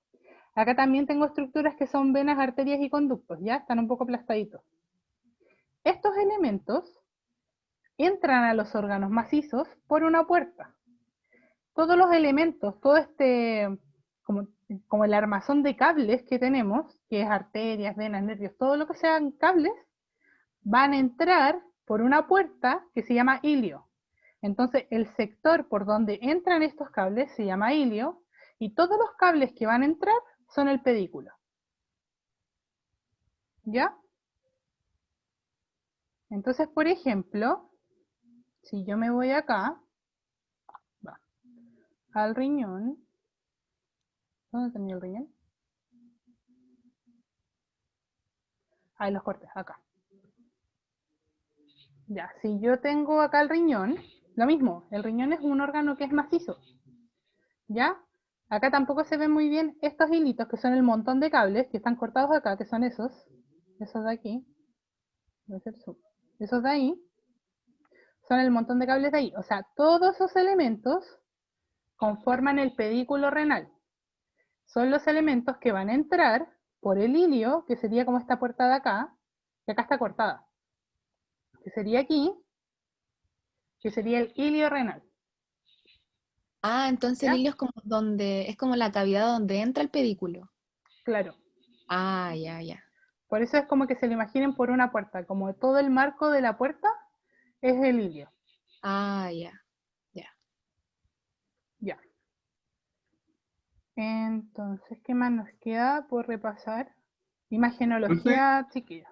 Acá también tengo estructuras que son venas, arterias y conductos, ¿ya? Están un poco aplastaditos. Estos elementos entran a los órganos macizos por una puerta. Todos los elementos, todo como, como el armazón de cables que tenemos, que es arterias, venas, nervios, todo lo que sean cables, van a entrar por una puerta que se llama ilio. Entonces, el sector por donde entran estos cables se llama ilio, y todos los cables que van a entrar son el pedículo. ¿Ya? Entonces, por ejemplo, si yo me voy acá, va, al riñón, ¿dónde tenía el riñón? Ahí los cortes, acá. Ya, si yo tengo acá el riñón, lo mismo, el riñón es un órgano que es macizo, ¿ya? Acá tampoco se ven muy bien estos hilitos, que son el montón de cables que están cortados acá, que son esos de aquí, voy a hacer zoom. Esos de ahí, son el montón de cables de ahí. O sea, todos esos elementos conforman el pedículo renal. Son los elementos que van a entrar por el hilio, que sería como esta puerta de acá, que acá está cortada, que sería aquí, que sería el hilio renal. Ah, entonces el ¿Ya? hilo es como la cavidad donde entra el pedículo. Claro. Ah, ya, ya. Por eso es como que se lo imaginen por una puerta, como todo el marco de la puerta es el hilio. Ah, ya. Ya. Entonces, ¿qué más nos queda por repasar? Profe, Imagenología, chiquillos.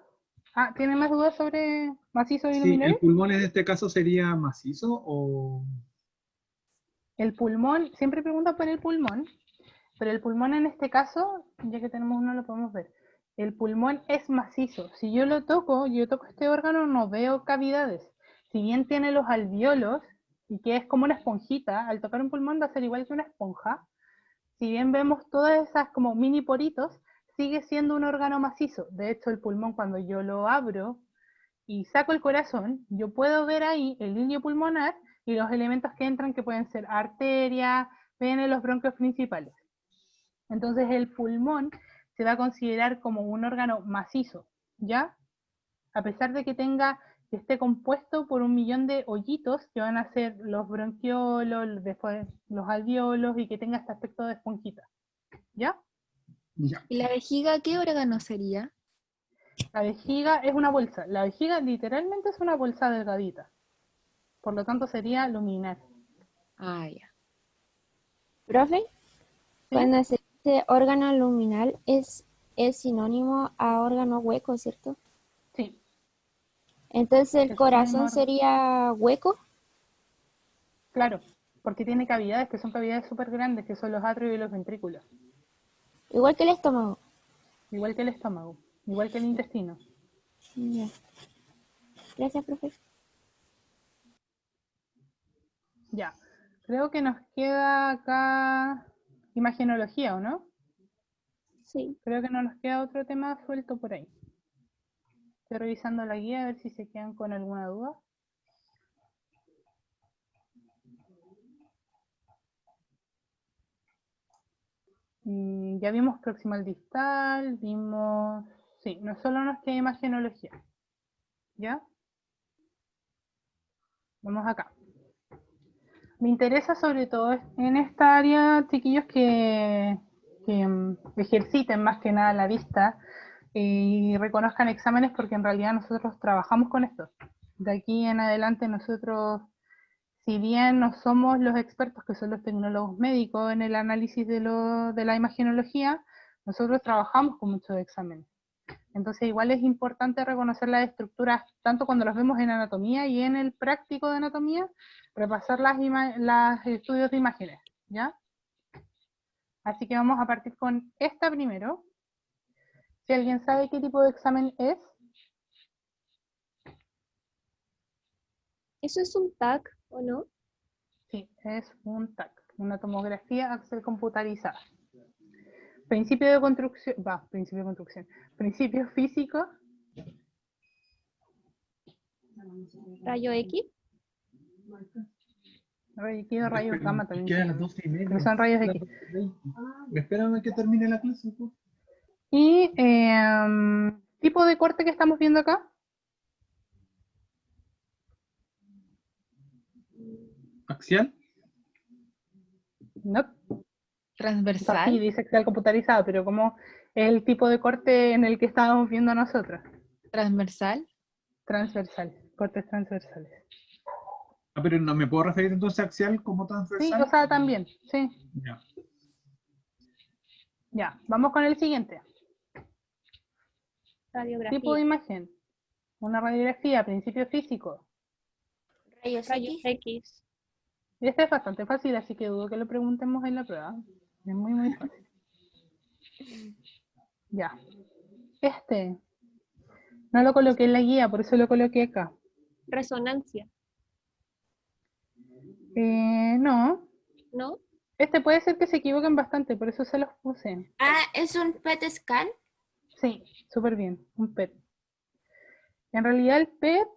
Ah, ¿tienen más dudas sobre macizos y sí, el luminales? pulmón en este caso sería macizo o... El pulmón, siempre preguntan por el pulmón, pero el pulmón en este caso, ya que tenemos uno, lo podemos ver. El pulmón es macizo. Si yo lo toco, yo toco este órgano, no veo cavidades. Si bien tiene los alveolos, y que es como una esponjita, al tocar un pulmón va a ser igual que una esponja. Si bien vemos todas esas como mini poritos, sigue siendo un órgano macizo. De hecho, el pulmón cuando yo lo abro y saco el corazón, yo puedo ver ahí el hilio pulmonar y los elementos que entran que pueden ser arteria, venas, los bronquios principales. Entonces el pulmón se va a considerar como un órgano macizo, ¿ya? A pesar de que esté compuesto por un millón de hoyitos que van a ser los bronquiolos, después los alveolos y que tenga este aspecto de esponjita, ¿ya? Ya. ¿Y la vejiga qué órgano sería? La vejiga es una bolsa. La vejiga literalmente es una bolsa delgadita. Por lo tanto sería luminar. Ah, ya. Profe, ¿Sí? cuando se dice órgano luminal es sinónimo a órgano hueco, ¿cierto? Sí. Entonces el Es sinónimo corazón sería hueco. Claro, porque tiene cavidades que son cavidades súper grandes, que son los atrios y los ventrículos. Igual que el estómago. Igual que el estómago, igual que el intestino. Ya. Gracias, profe. Ya, creo que nos queda acá imagenología, ¿o no? Sí. Creo que no nos queda otro tema suelto por ahí. Estoy revisando la guía a ver si se quedan con alguna duda. Ya vimos proximal distal, vimos... Sí, no solo nos queda imagenología. ¿Ya? Vamos acá. Me interesa sobre todo en esta área, chiquillos, que ejerciten más que nada la vista y reconozcan exámenes porque en realidad nosotros trabajamos con esto. De aquí en adelante nosotros, si bien no somos los expertos que son los tecnólogos médicos en el análisis de la imagenología, nosotros trabajamos con muchos exámenes. Entonces igual es importante reconocer las estructuras, tanto cuando las vemos en anatomía y en el práctico de anatomía, repasar los estudios de imágenes, ¿ya? Así que vamos a partir con esta primero. Si alguien sabe qué tipo de examen es, ¿Eso es un TAC o no? sí, es un TAC, una tomografía axial computarizada. Principio de construcción, principio físico, ¿Rayo X? rayos gamma también, Queda a sí, las 12:30. pero son rayos Las X. 12:20. Espérame a que termine la clase, pues. Y tipo de corte que estamos viendo acá, Axial. no. O sea, sí, ¿Transversal? dice Excel computarizado, pero como es el tipo de corte en el que estábamos viendo nosotros. ¿Transversal? Transversal, cortes transversales. Ah, pero no me puedo referir entonces a axial como Sí, transversal. o sea, también, sí. Ya. Ya, vamos con el siguiente. Tipo de Radiografía. imagen. Una radiografía, principio físico. Rayos Rayos X. X. Este es bastante fácil, así que dudo que lo preguntemos en la prueba. Es muy, muy fácil. Ya. Este. No lo coloqué en la guía, por eso lo coloqué acá. Resonancia, No. ¿no? Este puede ser que se equivoquen bastante, por eso se los puse. Ah, ¿es un PET scan? Sí, súper bien, un PET. En realidad el PET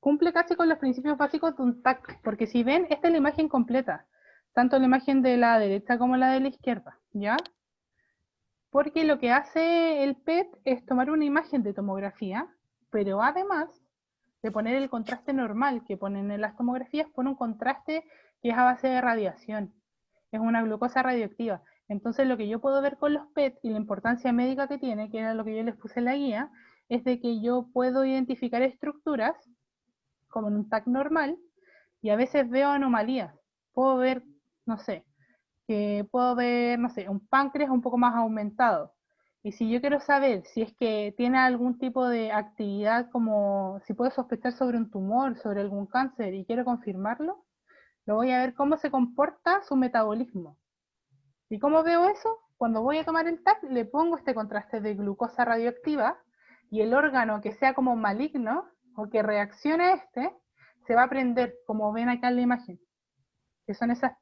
cumple casi con los principios básicos de un TAC, porque si ven, esta es la imagen completa, tanto la imagen de la derecha como la de la izquierda, ¿ya? Porque lo que hace el PET es tomar una imagen de tomografía, pero además de poner el contraste normal que ponen en las tomografías, pone un contraste que es a base de radiación. Es una glucosa radioactiva. Entonces lo que yo puedo ver con los PET y la importancia médica que tiene, que era lo que yo les puse en la guía, es de que yo puedo identificar estructuras, como en un TAC normal, y a veces veo anomalías. Puedo ver, no sé, un páncreas un poco más aumentado. Y si yo quiero saber si es que tiene algún tipo de actividad, como si puedo sospechar sobre un tumor, sobre algún cáncer y quiero confirmarlo, lo voy a ver cómo se comporta su metabolismo. ¿Y cómo veo eso? Cuando voy a tomar el TAC, le pongo este contraste de glucosa radioactiva y el órgano que sea como maligno o que reaccione a este, se va a prender, como ven acá en la imagen, que son esas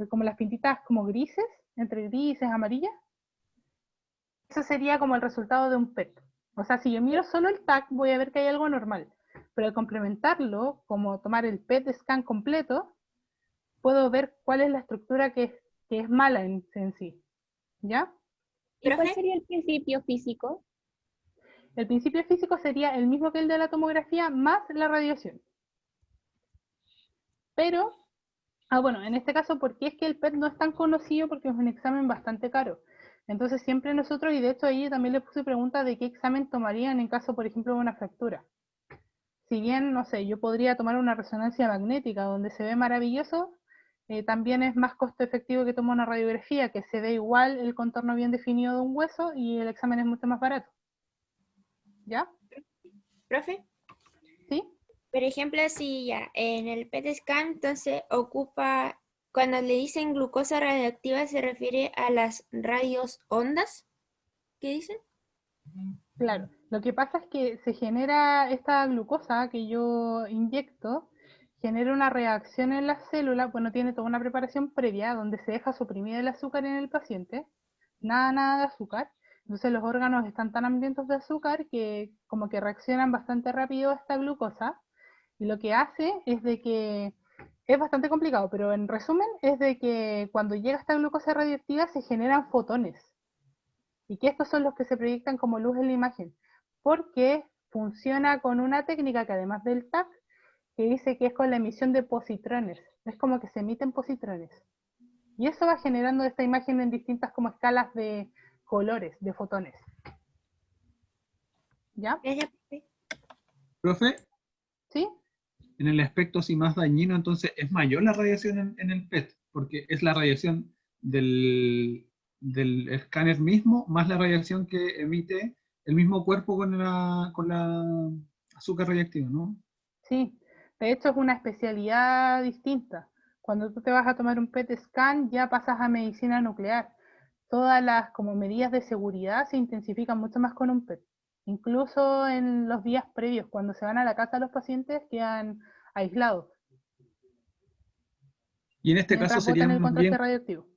como las pintitas como grises, entre grises, amarillas. Eso sería como el resultado de un PET. O sea, si yo miro solo el TAC, voy a ver que hay algo normal. Pero al complementarlo, como tomar el PET scan completo, puedo ver cuál es la estructura que es mala en sí. ¿Ya? ¿Y cuál ¿Profe? sería el principio físico? El principio físico sería el mismo que el de la tomografía más la radiación. Pero, bueno, en este caso, ¿por qué es que el PET no es tan conocido? Porque es un examen bastante caro. Entonces siempre nosotros, y de hecho ahí también le puse preguntas de qué examen tomarían en caso, por ejemplo, de una fractura. Si bien, no sé, yo podría tomar una resonancia magnética donde se ve maravilloso, también es más costo efectivo que tomar una radiografía, que se ve igual el contorno bien definido de un hueso y el examen es mucho más barato. ¿Ya? ¿Profe? ¿Sí? Por ejemplo, si ya en el PET scan, entonces ocupa, cuando le dicen glucosa radioactiva, se refiere a las radios ondas, ¿qué dicen? Claro. Lo que pasa es que se genera esta glucosa que yo inyecto, genera una reacción en las células, bueno, tiene toda una preparación previa donde se deja suprimir el azúcar en el paciente, nada de azúcar. Entonces los órganos están tan hambrientos de azúcar que como que reaccionan bastante rápido a esta glucosa. Y lo que hace es de que, es bastante complicado, pero en resumen es de que cuando llega esta glucosa radioactiva se generan fotones. Y que estos son los que se proyectan como luz en la imagen. Porque funciona con una técnica que además del TAC, que dice que es con la emisión de positrones. Es como que se emiten positrones. Y eso va generando esta imagen en distintas como escalas de colores, de fotones. ¿Ya? Gracias, profe. Profe, ¿Sí? en el aspecto así más dañino, entonces es mayor la radiación en el PET, porque es la radiación del escáner mismo, más la radiación que emite el mismo cuerpo con la azúcar radioactiva, ¿no? Sí. De hecho es una especialidad distinta. Cuando tú te vas a tomar un PET scan ya pasas a medicina nuclear. Todas las como medidas de seguridad se intensifican mucho más con un PET. Incluso en los días previos, cuando se van a la casa los pacientes, quedan aislados Y en este caso mientras sería botan el contraste radioactivo.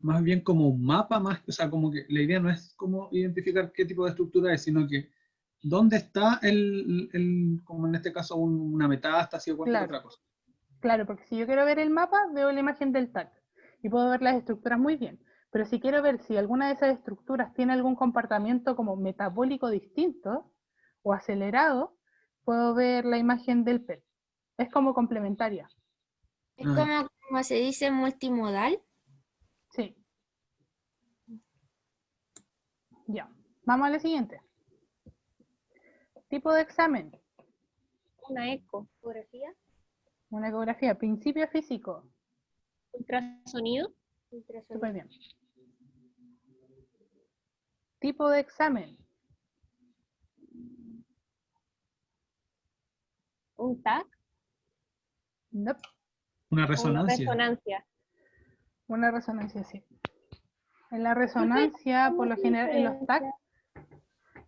más bien como un mapa, más, o sea, como que la idea no es como identificar qué tipo de estructura es, sino que dónde está como en este caso una metástasis o cualquier Claro, otra cosa. claro, porque si yo quiero ver el mapa, veo la imagen del TAC y puedo ver las estructuras muy bien. Pero si quiero ver si alguna de esas estructuras tiene algún comportamiento como metabólico distinto o acelerado, puedo ver la imagen del PET. Es como complementaria. Es Ah, como se dice multimodal. Sí. Ya. Vamos a la siguiente. Tipo de examen. Una eco, Ecografía, Una ecografía. Principio físico. ultrasonido, ultrasonido, Súper bien. Tipo de examen. un TAC Nope. una o una resonancia. resonancia. Una resonancia, sí. En la Profe, resonancia, ¿cómo por lo se general, en los TAC, diferencia?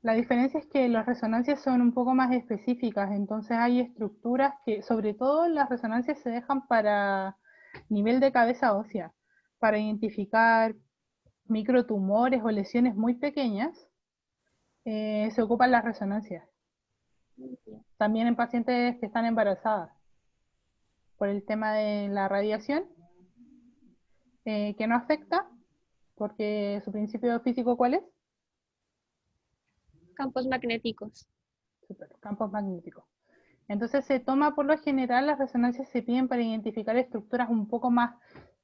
La diferencia es que las resonancias son un poco más específicas, entonces hay estructuras que, sobre todo las resonancias se dejan para nivel de cabeza ósea, para identificar microtumores o lesiones muy pequeñas, se ocupan las resonancias. También en pacientes que están embarazadas, por el tema de la radiación, que no afecta, porque su principio físico, ¿cuál es? Campos magnéticos. Super, campos magnéticos. Entonces se toma por lo general, las resonancias se piden para identificar estructuras un poco más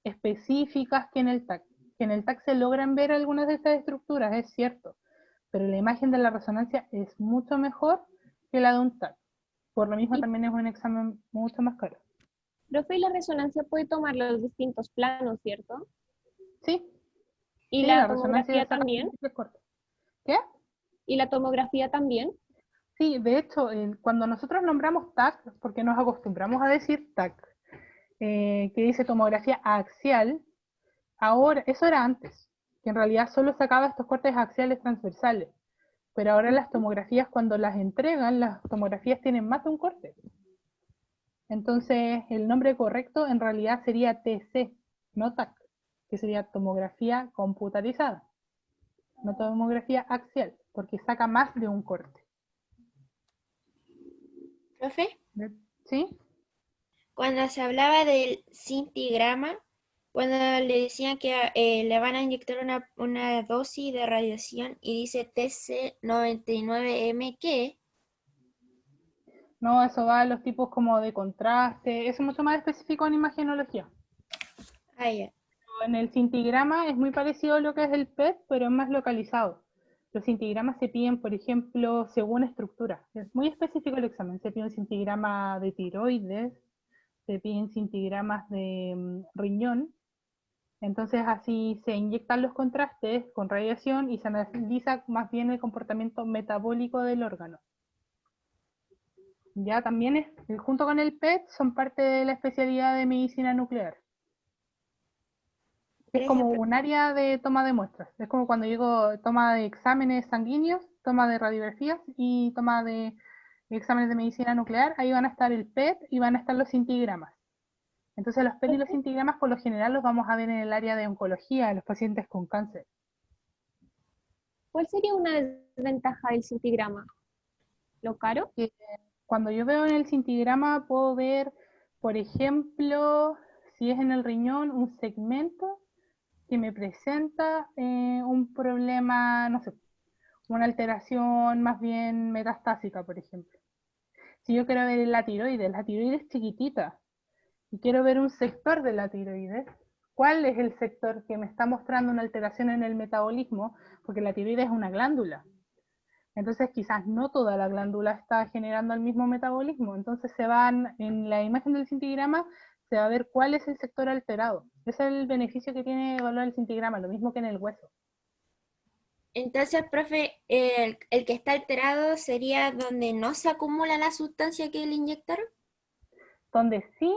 específicas que en el TAC. Que en el TAC se logran ver algunas de estas estructuras, es cierto, pero la imagen de la resonancia es mucho mejor que la de un TAC. Por lo mismo Y- también es un examen mucho más caro. Profe, y la resonancia puede tomar los distintos planos, ¿cierto? Sí, Y sí, la la resonancia tomografía saca también. múltiples cortes. ¿Qué? Y la tomografía también. Sí, de hecho, cuando nosotros nombramos TAC, porque nos acostumbramos a decir TAC, que dice tomografía axial, ahora, eso era antes, que en realidad solo sacaba estos cortes axiales transversales, pero ahora las tomografías cuando las entregan, las tomografías tienen más de un corte. Entonces, el nombre correcto en realidad sería TC, no TAC, que sería tomografía computarizada, no tomografía axial, porque saca más de un corte. Profe, ¿Sí? cuando se hablaba del cintigrama, cuando le decían que le van a inyectar una dosis de radiación y dice TC99M, ¿qué? No, eso va a los tipos como de contraste, eso es mucho más específico en imagenología. Ah, ya. En el cintigrama es muy parecido a lo que es el PET, pero es más localizado. Los cintigramas se piden, por ejemplo, según estructura. Es muy específico el examen. Se pide un cintigrama de tiroides, se piden cintigramas de riñón. Entonces así se inyectan los contrastes con radiación y se analiza más bien el comportamiento metabólico del órgano. Ya también junto con el PET son parte de la especialidad de medicina nuclear. Es Gracias, como profe. un área de toma de muestras. Es como cuando digo toma de exámenes sanguíneos, toma de radiografías y toma de exámenes de medicina nuclear. Ahí van a estar el PET y van a estar los cintigramas. Entonces los PET y los cintigramas por lo general los vamos a ver en el área de oncología, en los pacientes con cáncer. ¿Cuál sería una desventaja del cintigrama? ¿Lo caro? Que cuando yo veo en el cintigrama puedo ver, por ejemplo, si es en el riñón, un segmento que me presenta un problema, no sé, una alteración más bien metastásica, por ejemplo. Si yo quiero ver la tiroides es chiquitita, y quiero ver un sector de la tiroides, ¿cuál es el sector que me está mostrando una alteración en el metabolismo? Porque la tiroides es una glándula. Entonces quizás no toda la glándula está generando el mismo metabolismo. Entonces en la imagen del cintigrama se va a ver cuál es el sector alterado. Ese es el beneficio que tiene evaluar el cintigrama, lo mismo que en el hueso. Entonces, profe, el que está alterado sería donde no se acumula la sustancia que le inyectaron. Donde sí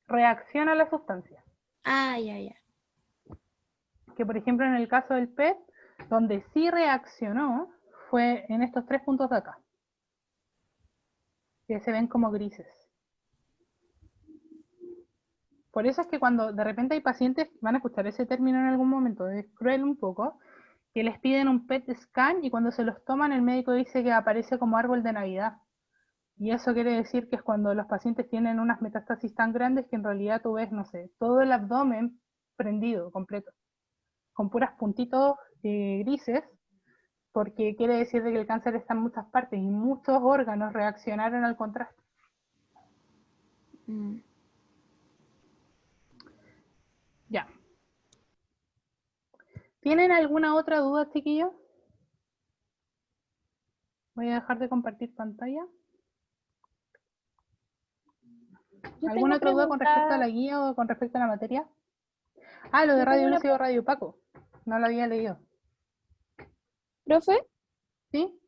reacciona la sustancia. Ah, ya, ya. Que por ejemplo en el caso del PET, donde sí reaccionó fue en estos 3 puntos de acá, que se ven como grises. Por eso es que cuando de repente hay pacientes, van a escuchar ese término en algún momento, es cruel un poco, que les piden un PET scan y cuando se los toman el médico dice que aparece como árbol de Navidad. Y eso quiere decir que es cuando los pacientes tienen unas metástasis tan grandes que en realidad tú ves, no sé, todo el abdomen prendido, completo, con puras puntitos grises, porque quiere decir de que el cáncer está en muchas partes y muchos órganos reaccionaron al contraste. Mm. Ya. ¿Tienen alguna otra duda, chiquillos? Voy a dejar de compartir pantalla. Yo ¿Alguna tengo otra duda con respecto a la pregunta, guía o con respecto a la materia? Ah, lo de yo tengo radio una lúcido, radio opaco. No lo había leído. profe, ¿Sí?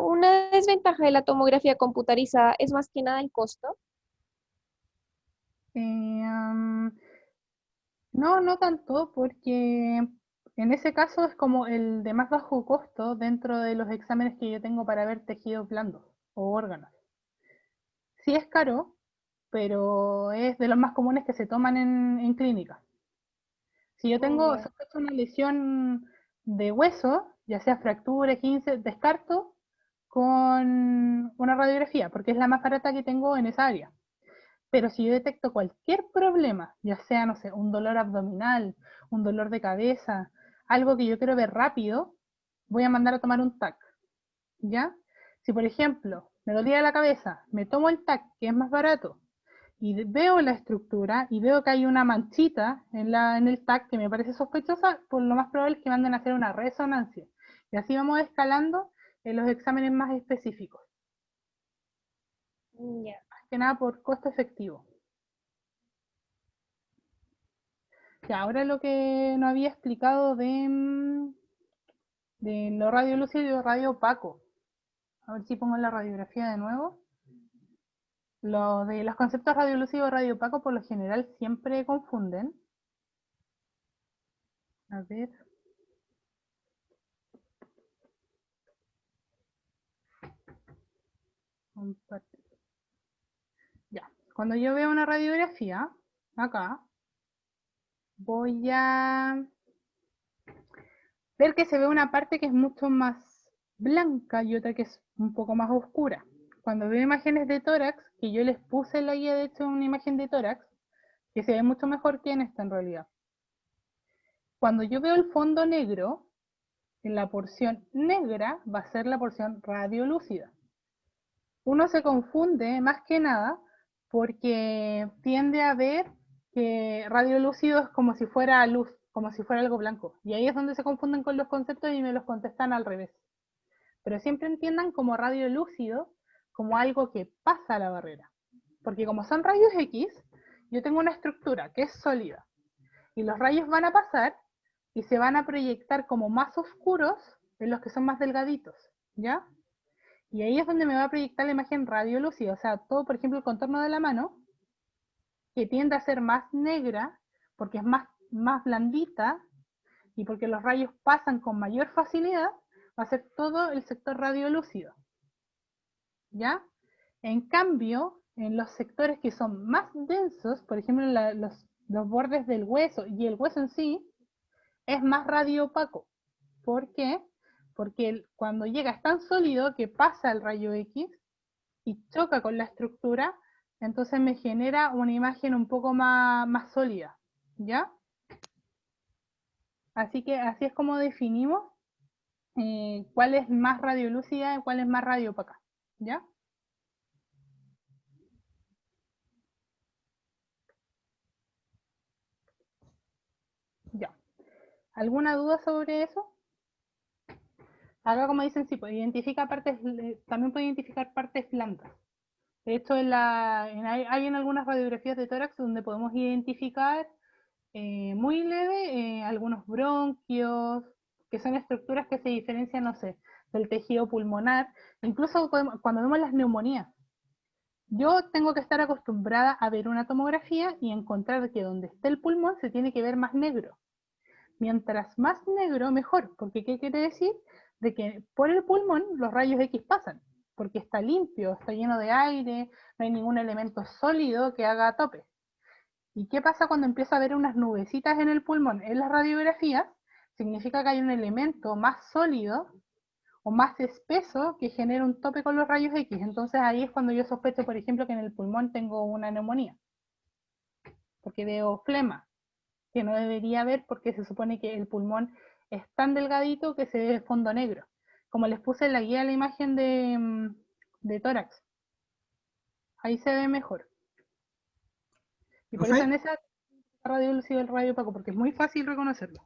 una desventaja de la tomografía computarizada es más que nada el costo. No, no tanto, porque en ese caso es como el de más bajo costo dentro de los exámenes que yo tengo para ver tejidos blandos o órganos. Sí es caro, pero es de los más comunes que se toman en clínica. Si yo tengo, Ya. sospecho una lesión de hueso, ya sea fractura, 15, descarto con una radiografía, porque es la más barata que tengo en esa área. Pero si yo detecto cualquier problema, ya sea, no sé, un dolor abdominal, un dolor de cabeza, algo que yo quiero ver rápido, voy a mandar a tomar un TAC, ¿ya? Si, por ejemplo, me dolía la cabeza, me tomo el TAC, que es más barato, y veo la estructura y veo que hay una manchita en el TAC que me parece sospechosa, por lo más probable es que manden a hacer una resonancia. Y así vamos escalando en los exámenes más específicos. Ya. Más que nada por costo efectivo. Y ahora lo que nos había explicado de lo radiolúcido y lo radio opaco. A ver si pongo la radiografía de nuevo. Lo de los conceptos radiolúcido y radio opaco por lo general siempre confunden. A ver. Compartir. Ya. Cuando yo veo una radiografía, acá, voy a ver que se ve una parte que es mucho más blanca y otra que es un poco más oscura. Cuando veo imágenes de tórax, que yo les puse en la guía de hecho una imagen de tórax, que se ve mucho mejor que en esta en realidad. Cuando yo veo el fondo negro, en la porción negra va a ser la porción radiolúcida. Uno se confunde más que nada porque tiende a ver que radiolúcido es como si fuera luz, como si fuera algo blanco. Y ahí es donde se confunden con los conceptos y me los contestan al revés. Pero siempre entiendan como radiolúcido como algo que pasa la barrera. Porque como son rayos X, yo tengo una estructura que es sólida. Y los rayos van a pasar y se van a proyectar como más oscuros en los que son más delgaditos, ¿ya? Y ahí es donde me va a proyectar la imagen radiolúcida, o sea, todo, por ejemplo, el contorno de la mano, que tiende a ser más negra, porque es más blandita, y porque los rayos pasan con mayor facilidad, va a ser todo el sector radiolúcido, ¿ya? En cambio, en los sectores que son más densos, por ejemplo, los bordes del hueso y el hueso en sí, es más radiopaco. ¿Por qué? Porque cuando llega es tan sólido que pasa el rayo X y choca con la estructura, entonces me genera una imagen un poco más sólida, ¿ya? Así que así es como definimos cuál es más radiolúcida y cuál es más radiopaca, ¿ya? Ya. ¿Alguna duda sobre eso? Acá como dicen, sí, pues identifica partes, también puede identificar partes blancas. De hecho, hay en algunas radiografías de tórax donde podemos identificar muy leve algunos bronquios, que son estructuras que se diferencian, no sé, del tejido pulmonar, incluso cuando vemos las neumonías. Yo tengo que estar acostumbrada a ver una tomografía y encontrar que donde esté el pulmón se tiene que ver más negro. Mientras más negro, mejor, porque ¿qué quiere decir? De que por el pulmón los rayos X pasan, porque está limpio, está lleno de aire, no hay ningún elemento sólido que haga tope. ¿Y qué pasa cuando empieza a ver unas nubecitas en el pulmón? En las radiografías significa que hay un elemento más sólido o más espeso que genera un tope con los rayos X. Entonces ahí es cuando yo sospecho, por ejemplo, que en el pulmón tengo una neumonía, porque veo flema, que no debería haber porque se supone que el pulmón es tan delgadito que se ve fondo negro. Como les puse en la guía la imagen de tórax. Ahí se ve mejor. Y por eso en ¿Profe? esa radiolúcido el radio opaco, porque es muy fácil reconocerlo.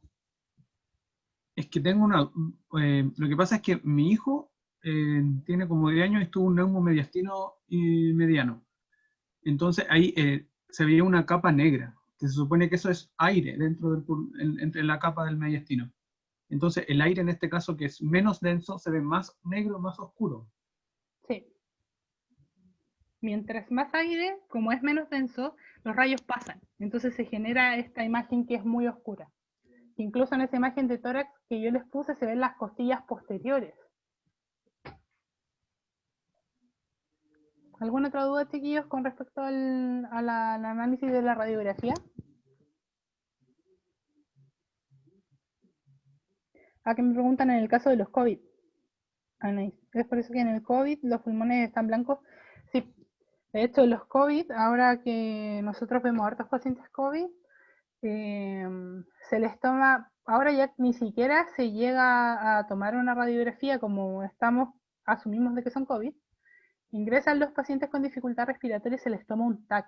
Es que tengo una... lo que pasa es que mi hijo tiene como 10 años y tuvo un neumomediastino mediano. Entonces ahí se veía una capa negra, que se supone que eso es aire dentro entre la capa del mediastino. Entonces el aire en este caso, que es menos denso, se ve más negro, más oscuro. Sí. Mientras más aire, como es menos denso, los rayos pasan. Entonces se genera esta imagen que es muy oscura. que incluso en esa imagen de tórax que yo les puse se ven las costillas posteriores. ¿Alguna otra duda, chiquillos, con respecto al análisis de la radiografía? Que me preguntan en el caso de los COVID. Anaís, es por eso que en el COVID los pulmones están blancos. Sí, de hecho los COVID, ahora que nosotros vemos a hartos pacientes COVID, se les toma, ahora ya ni siquiera se llega a tomar una radiografía como asumimos de que son COVID. Ingresan los pacientes con dificultad respiratoria y se les toma un TAC.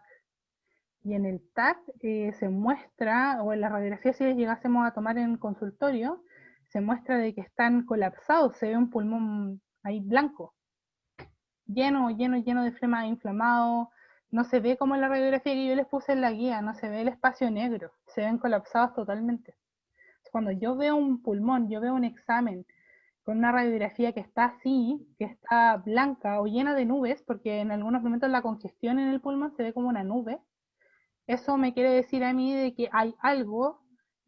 Y en el TAC se muestra, o en la radiografía si les llegásemos a tomar en consultorio, se muestra de que están colapsados, se ve un pulmón ahí blanco, lleno de flema, inflamado, no se ve como en la radiografía que yo les puse en la guía, no se ve el espacio negro, se ven colapsados totalmente. Cuando yo veo un pulmón, yo veo un examen con una radiografía que está así, que está blanca o llena de nubes, porque en algunos momentos la congestión en el pulmón se ve como una nube, eso me quiere decir a mí de que hay algo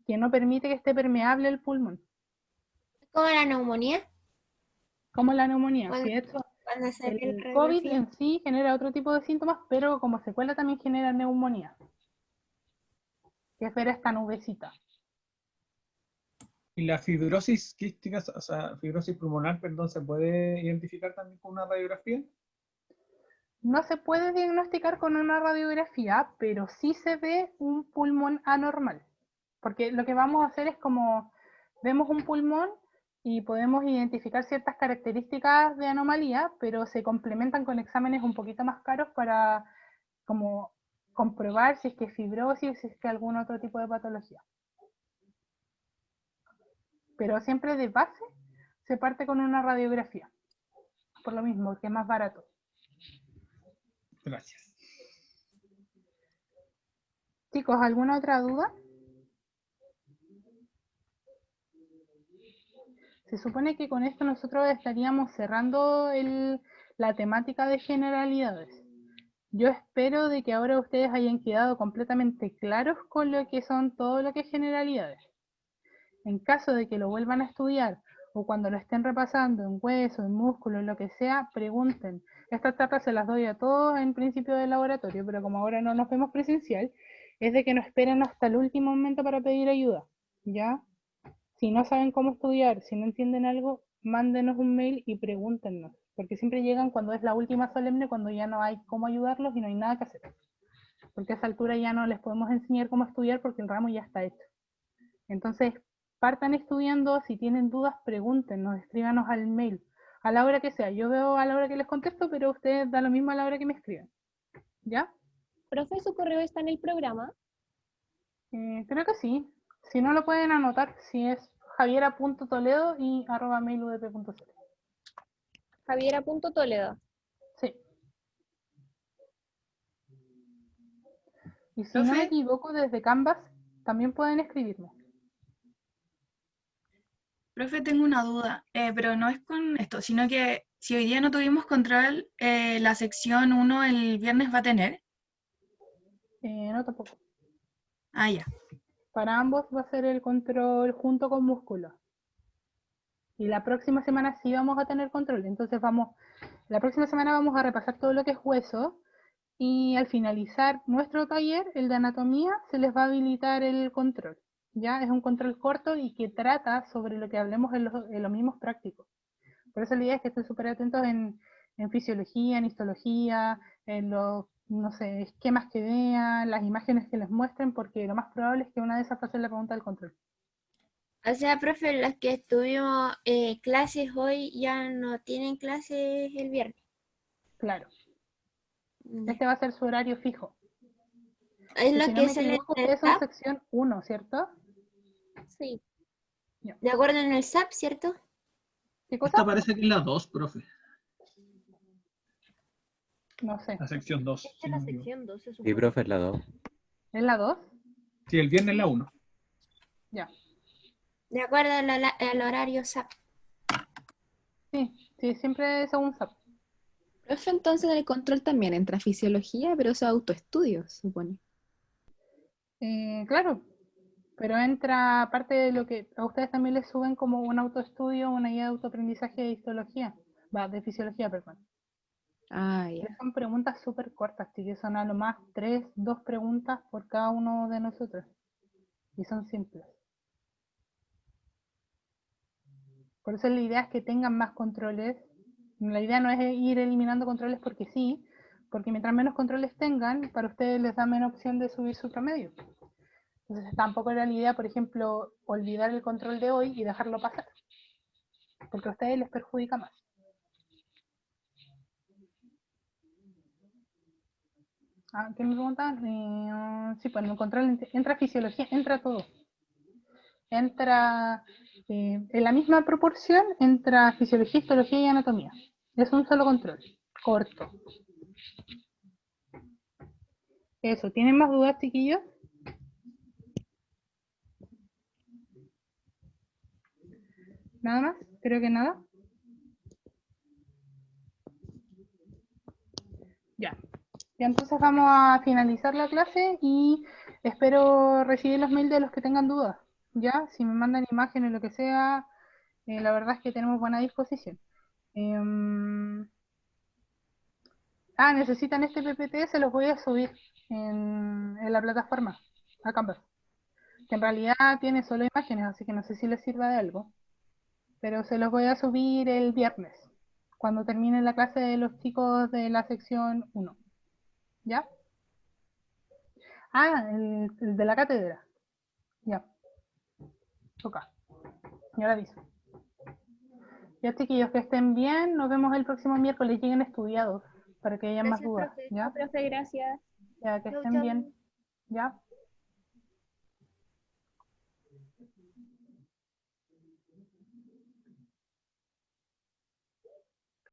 que no permite que esté permeable el pulmón. ¿Como la neumonía? Como la neumonía. Cuando- Sí, de hecho, Cuando se ve la el COVID radiografía. en sí genera otro tipo de síntomas, pero como secuela también genera neumonía, que es ver esta nubecita. ¿Y la fibrosis quística, o sea, fibrosis pulmonar, perdón, se puede identificar también con una radiografía? No se puede diagnosticar con una radiografía, pero sí se ve un pulmón anormal. Porque lo que vamos a hacer es como, vemos un pulmón y podemos identificar ciertas características de anomalía, pero se complementan con exámenes un poquito más caros para como comprobar si es que es fibrosis, si es que algún otro tipo de patología. Pero siempre de base se parte con una radiografía, por lo mismo, que es más barato. Gracias. Chicos, ¿alguna otra duda? Se supone que con esto nosotros estaríamos cerrando la temática de generalidades. Yo espero de que ahora ustedes hayan quedado completamente claros con lo que son todo lo que es generalidades. En caso de que lo vuelvan a estudiar o cuando lo estén repasando en hueso, en músculo, en lo que sea, pregunten. Estas charlas se las doy a todos en principio del laboratorio, pero como ahora no nos vemos presencial, es de que nos esperen hasta el último momento para pedir ayuda, ¿ya? Si no saben cómo estudiar, si no entienden algo, mándenos un mail y pregúntenos, porque siempre llegan cuando es la última solemne, cuando ya no hay cómo ayudarlos y no hay nada que hacer. Porque a esa altura ya no les podemos enseñar cómo estudiar porque el ramo ya está hecho. Entonces, partan estudiando, si tienen dudas, pregúntenos, escríbanos al mail, a la hora que sea. Yo veo a la hora que les contesto, pero ustedes da lo mismo a la hora que me escriben. ¿Ya? Profe, ¿su correo está en el programa? Creo que sí. Si no, lo pueden anotar, si es javiera.toledo y @mailudp.cl. Javiera.toledo. Sí. Y si no me Profe, equivoco, desde Canvas también pueden escribirme. profe, tengo una duda, pero no es con esto, sino que si hoy día no tuvimos control, la sección 1 el viernes va a tener. No, tampoco. Ah, ya. Para ambos va a ser el control junto con músculo. Y la próxima semana sí vamos a tener control. Entonces la próxima semana vamos a repasar todo lo que es hueso. Y al finalizar nuestro taller, el de anatomía, se les va a habilitar el control. Ya es un control corto y que trata sobre lo que hablemos en los mismos prácticos. Por eso la idea es que estén súper atentos en fisiología, en histología, en los, no sé, esquemas que vean, las imágenes que les muestren, porque lo más probable es que una de esas pase la pregunta del control. O sea, profe, los que tuvimos clases hoy ya no tienen clases el viernes. Claro, Ya. este va a ser su horario fijo. Es Y lo si no que me sale equivoco, en el ustedes son SAP, sección 1, ¿cierto? Sí. de acuerdo en el SAP, ¿cierto? ¿Qué Esta cosa? parece que es la 2, profe. No sé. La sección 2. Esta es la sección 2, se Sí, supone. profe, es la 2. ¿Es la 2? Sí, el viernes la 1. Ya. De acuerdo al horario SAP. Sí, siempre es un SAP. Profe, entonces en el control también entra fisiología, pero eso es autoestudio, se supone. Claro, Pero entra, aparte de lo que a ustedes también les suben como un autoestudio, una guía de autoaprendizaje de histología, de fisiología, perdón. Ah, ya. Que son preguntas súper cortas, que son a lo más 2 preguntas por cada uno de nosotros. Y son simples. Por eso la idea es que tengan más controles. La idea no es ir eliminando controles porque sí, porque mientras menos controles tengan, para ustedes les da menos opción de subir su promedio. Entonces tampoco era la idea, por ejemplo, olvidar el control de hoy y dejarlo pasar, porque a ustedes les perjudica más. ¿Qué me preguntan? Sí, pues en el control entra fisiología, entra todo. Entra en la misma proporción, entra fisiología, histología y anatomía. Es un solo control, corto. Eso, ¿tienen más dudas, chiquillos? ¿Nada más? Creo que nada. Ya. Ya entonces vamos a finalizar la clase y espero recibir los mails de los que tengan dudas. Ya, si me mandan imágenes o lo que sea, la verdad es que tenemos buena disposición. Necesitan este PPT, se los voy a subir en la plataforma, a Canvas. Que en realidad tiene solo imágenes, así que no sé si les sirva de algo. Pero se los voy a subir el viernes, cuando termine la clase de los chicos de la sección 1. ¿Ya? El de la cátedra. Ya. Toca. Y ahora aviso. Ya, chiquillos, que estén bien. Nos vemos el próximo miércoles. Lleguen estudiados para que haya más Gracias, dudas. profe. ¿Ya? Profe, gracias. Ya, que Chau, estén chau. bien. ¿Ya?